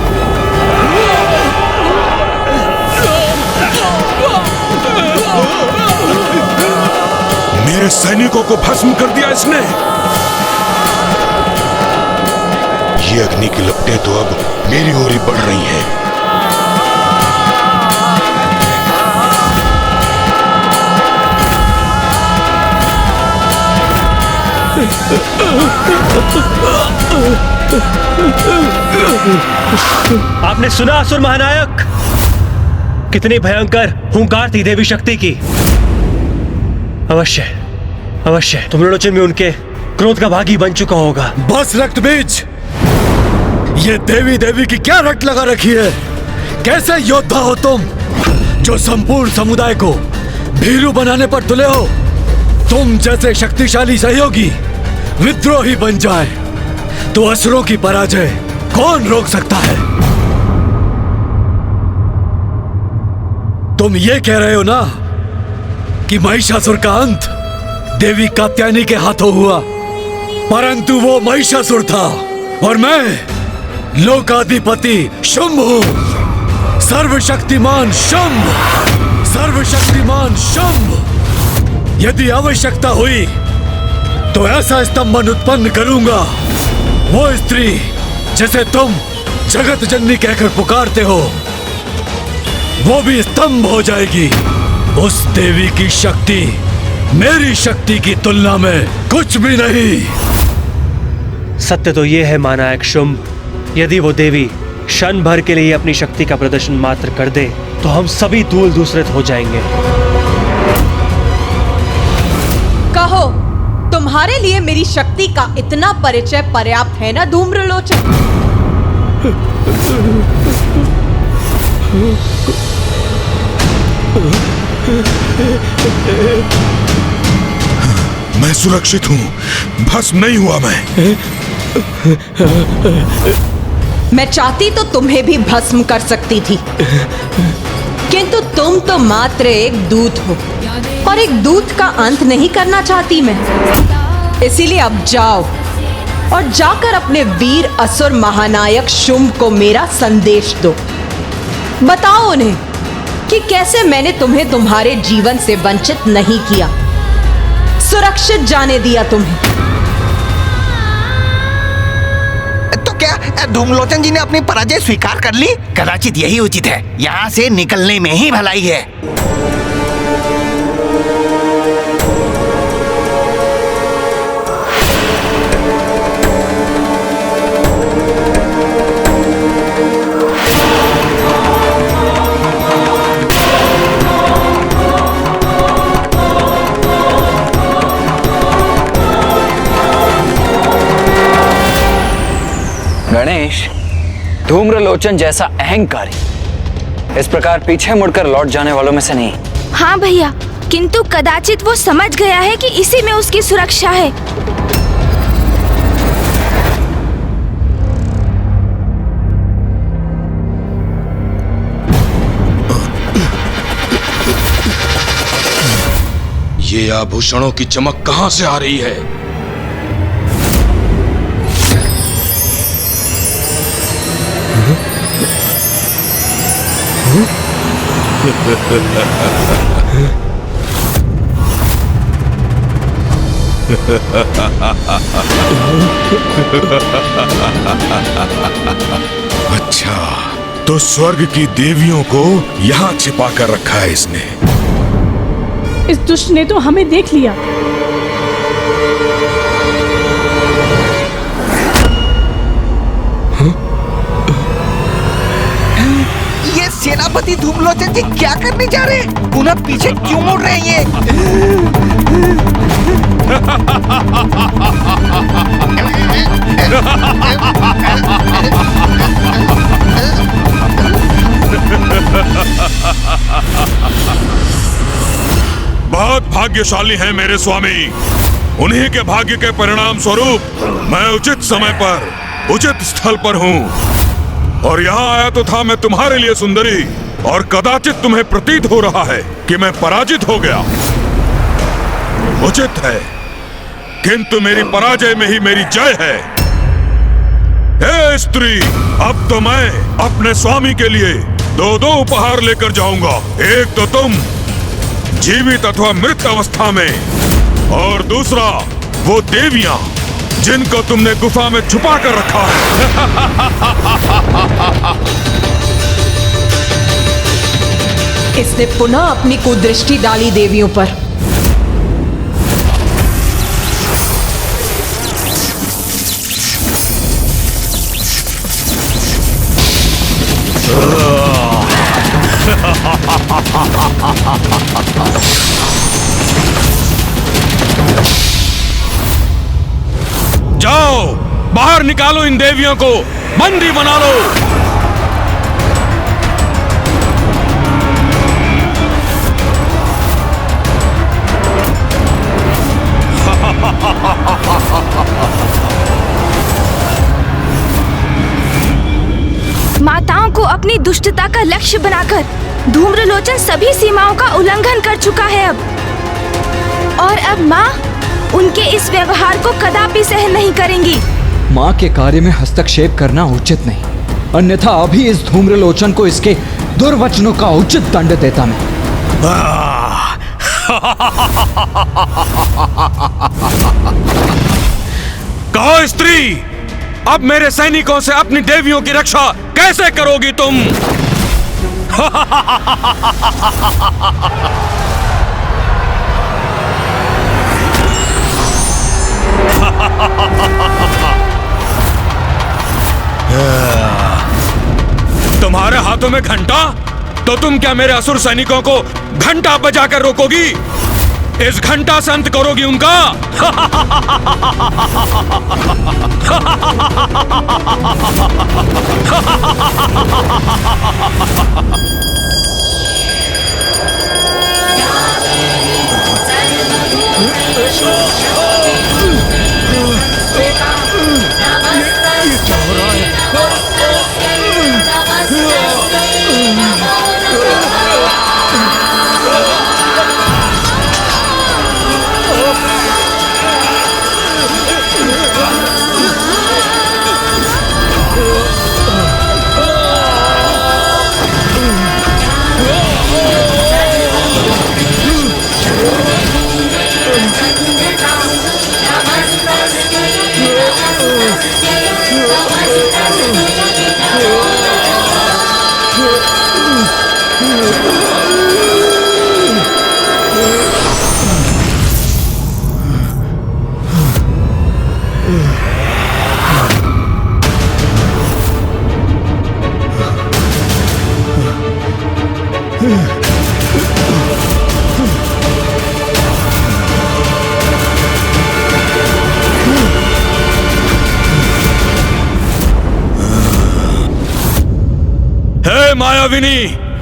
मेरे सैनिकों को भस्म कर दिया इसने। ये अग्नि की लपटें तो अब मेरी ओर ही बढ़ रही हैं। आपने सुना असुर महानायक, कितनी भयंकर हुंकार थी देवी शक्ति की। अवश्य अवश्य धूम्रलोचन में उनके क्रोध का भागी बन चुका होगा। बस रक्तबीज, ये देवी देवी की क्या रट लगा रखी है? कैसे योद्धा हो तुम, जो संपूर्ण समुदाय को भीरू बनाने पर तुले हो? तुम जैसे शक्तिशाली सहयोगी विद्रोही बन जाए तो असुरों की पराजय कौन रोक सकता है? तुम ये कह रहे हो ना कि महिषासुर का अंत देवी कात्यायनी के हाथों हुआ, परंतु वो महिषासुर था और मैं लोकाधिपति शुंभ हूं। सर्वशक्तिमान शुंभ, सर्वशक्तिमान शुंभ। यदि आवश्यकता हुई तो ऐसा स्तंभन उत्पन्न करूंगा, वो स्त्री जिसे तुम जगत जननी कहकर पुकारते हो वो भी स्तंभ हो जाएगी। उस देवी की शक्ति मेरी शक्ति की तुलना में कुछ भी नहीं। सत्य तो ये है महानायक शुंभ, यदि वो देवी क्षण भर के लिए अपनी शक्ति का प्रदर्शन मात्र कर दे तो हम सभी दूल दूसरे हो जाएंगे। कहो, तुम्हारे लिए मेरी शक्ति का इतना परिचय पर्याप्त है ना धूम्रलोचन? मैं सुरक्षित हूं, भस्म नहीं हुआ मैं चाहती तो तुम्हें भी भस्म कर सकती थी, किंतु तुम तो मात्र एक दूत हो और एक दूत का अंत नहीं करना चाहती मैं। इसीलिए अब जाओ और जाकर अपने वीर असुर महानायक शुंभ को मेरा संदेश दो। बताओ उन्हें कि कैसे मैंने तुम्हें तुम्हारे जीवन से वंचित नहीं किया, सुरक्षित जाने दिया तुम्हें। तो क्या धूम्रलोचन जी ने अपनी पराजय स्वीकार कर ली? कदाचित यही उचित है, यहाँ से निकलने में ही भलाई है। गणेश, धूम्रलोचन जैसा अहंकारी इस प्रकार पीछे मुड़कर लौट जाने वालों में से नहीं। हाँ भैया, किंतु कदाचित वो समझ गया है कि इसी में उसकी सुरक्षा है। ये आभूषणों की चमक कहां से आ रही है? अच्छा, तो स्वर्ग की देवियों को यहाँ छिपा कर रखा है इसने। इस दुष्ट ने तो हमें देख लिया। ये सेनापति धूम्रलोचन जी क्या करने जा रहे हैं? पुनः पीछे क्यों मुड़ रहे हैं बहुत भाग्यशाली हैं मेरे स्वामी। उन्हीं के भाग्य के परिणाम स्वरूप मैं उचित समय पर उचित स्थल पर हूँ। और यहाँ आया तो था मैं तुम्हारे लिए सुंदरी, और कदाचित तुम्हें प्रतीत हो रहा है कि मैं पराजित हो गया। उचित है, किंतु मेरी पराजय में ही मेरी जय है। हे स्त्री, अब तो मैं अपने स्वामी के लिए दो उपहार लेकर जाऊंगा। एक तो तुम जीवित अथवा मृत अवस्था में, और दूसरा वो देवियां जिनको तुमने गुफा में छुपा कर रखा है। इसने पुनः अपनी कुदृष्टि डाली देवियों पर। जाओ, बाहर निकालो इन देवियों को, बंदी बना लो। माताओं को अपनी दुष्टता का लक्ष्य बनाकर धूम्रलोचन सभी सीमाओं का उल्लंघन कर चुका है अब। और अब माँ उनके इस व्यवहार को कदापि सहन नहीं करेंगी। माँ के कार्य में हस्तक्षेप करना उचित नहीं, अन्यथा अभी इस धूम्रलोचन को इसके दुर्वचनों का उचित दंड देता मैं। कहो स्त्री, अब मेरे सैनिकों से अपनी देवियों की रक्षा कैसे करोगी तुम? तुम्हारे हाथों में घंटा, तो तुम क्या मेरे असुर सैनिकों को घंटा बजाकर रोकोगी? इस घंटा से अंत करोगी उनका?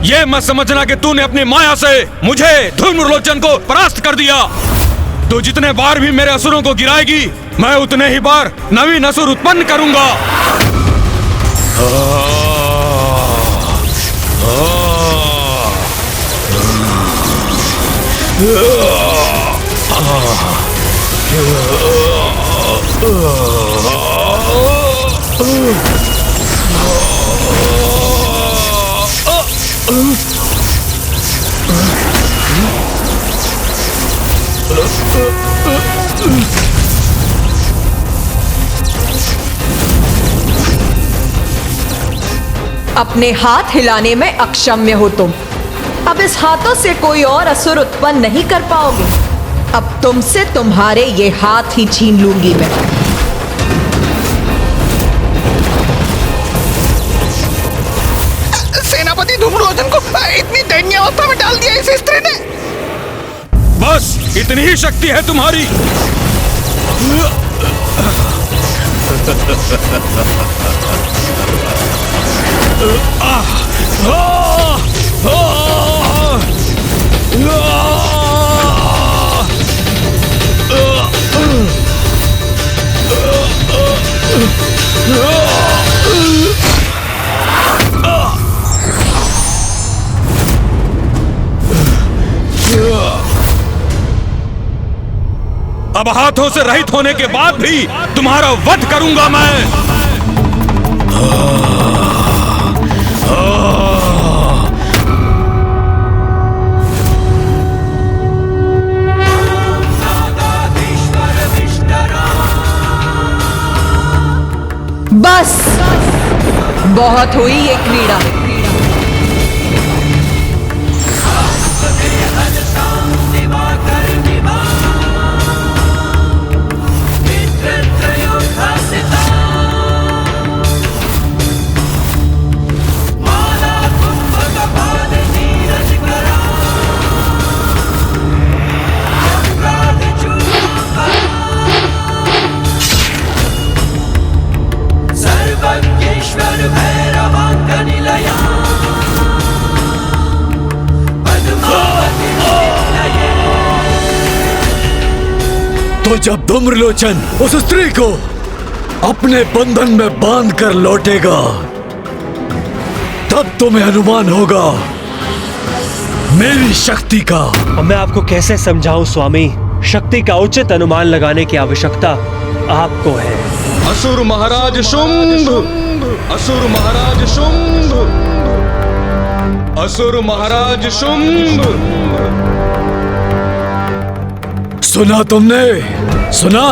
ये मत समझना कि तूने अपनी माया से मुझे धूम्रलोचन को परास्त कर दिया। तू जितने बार भी मेरे असुरों को गिराएगी, मैं उतने ही बार नवीन असुर उत्पन्न करूंगा। अपने हाथ हिलाने में अक्षम्य हो तुम। अब इस हाथों से कोई और असुर उत्पन्न नहीं कर पाओगे। अब तुमसे तुम्हारे ये हाथ ही छीन लूंगी मैं। सेनापति धूम्रलोचन को इतनी दयनीय अवस्था में डाल दिया इस स्त्री ने। बस इतनी ही शक्ति है तुम्हारी। अब हाथों से रहित होने के बाद भी तुम्हारा वध करूंगा मैं। बस बहुत हुई ये क्रीड़ा। तो जब धूम्रलोचन उस स्त्री को अपने बंधन में बांध कर लौटेगा, तब तुम्हें अनुमान होगा मेरी शक्ति का। अब मैं आपको कैसे समझाऊं स्वामी, शक्ति का उचित अनुमान लगाने की आवश्यकता आपको है। असुर महाराज शुंभ, असुर महाराज शुंभ, असुर महाराज शुंभ। सुना तुमने? सुना?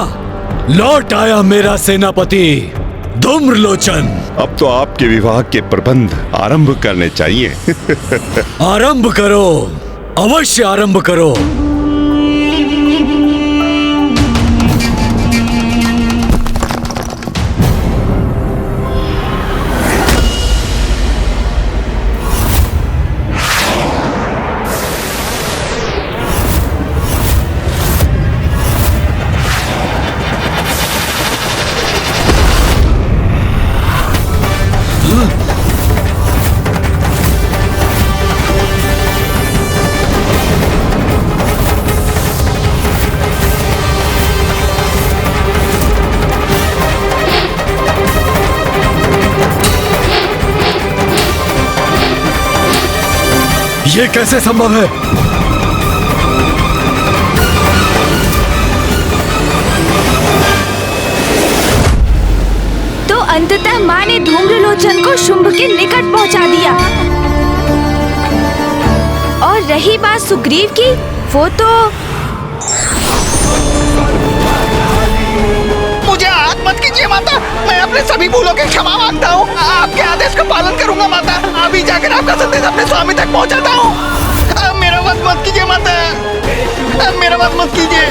लौट आया मेरा सेनापति धूम्रलोचन। अब तो आपके विवाह के प्रबंध आरंभ करने चाहिए। आरंभ करो, अवश्य आरंभ करो। ये कैसे संभव है? तो अंततः माँ ने धूम्रलोचन को शुंभ के निकट पहुंचा दिया। और रही बात सुग्रीव की, वो तो मुझे आग मत कीजिए माता, मैं अपने सभी भूलों की क्षमा मांगता हूँ। आपके आदेश का पालन करूंगा माता। अभी जाकर आपका संदेश अपने स्वामी तक पहुँचाता हूँ। मेरा वध मत कीजिए माता, मेरा वध मत कीजिए।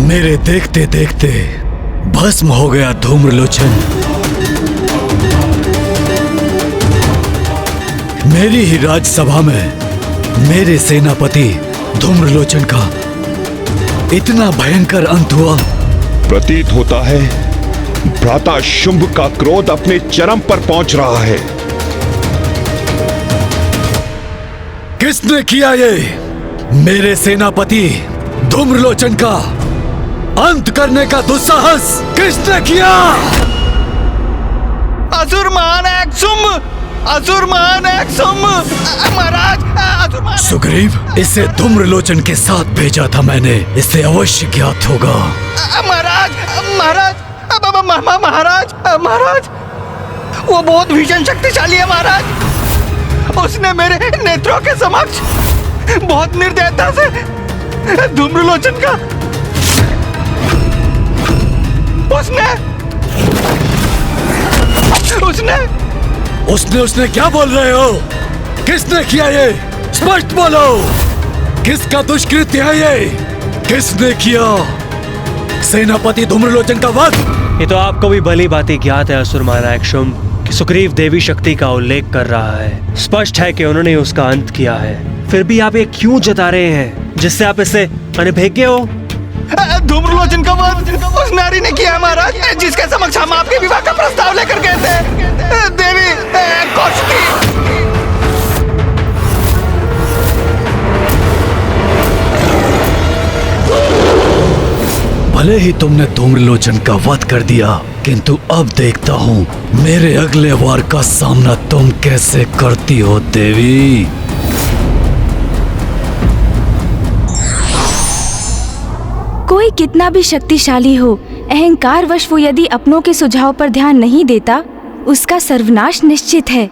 मेरे देखते देखते भस्म हो गया धूम्रलोचन। मेरी ही राजसभा में मेरे सेनापति धूम्रलोचन का इतना भयंकर अंत हुआ। प्रतीत होता है भ्राता शुंभ का क्रोध अपने चरम पर पहुंच रहा है। किसने किया ये? मेरे सेनापति धूम्रलोचन का अंत करने का दुस्साहस किसने किया? असुर महानायक शुंभ! असुर महानायक शुंभ! महाराज, असुर महानायक। सुग्रीव, इसे धूम्रलोचन के साथ भेजा था मैंने, इसे अवश्य ज्ञात होगा। महाराज, महाराज, महाराज, महाराज, वो बहुत भीषण शक्तिशाली है महाराज। उसने मेरे नेत्रों के समक्ष बहुत निर्दयता से धूम्रलोचन का उसने क्या बोल रहे हो? किसने किया ये? स्पष्ट बोलो, किसका दुष्कृत्य है ये? किसने किया सेनापति धूम्रलोचन का वध? ये तो आपको भी भली भांति ज्ञात है असुर महानायक शुंभ कि सुग्रीव देवी शक्ति का उल्लेख कर रहा है। स्पष्ट है कि उन्होंने उसका अंत किया है। फिर भी आप ये क्यों जता रहे हैं जिससे आप इससे अनभिज्ञ हो? धूम्रलोचन का वध उस नारी ने किया महाराज, जिसके समक्ष हम आपके विवाह का प्रस्ताव लेकर गए थे, देवी कौशिकी। भले ही तुमने धूम्रलोचन का वध कर दिया, किंतु अब देखता हूँ मेरे अगले वार का सामना तुम कैसे करती हो देवी। कोई कितना भी शक्तिशाली हो, अहंकारवश वो यदि अपनों के सुझाव पर ध्यान नहीं देता, उसका सर्वनाश निश्चित है।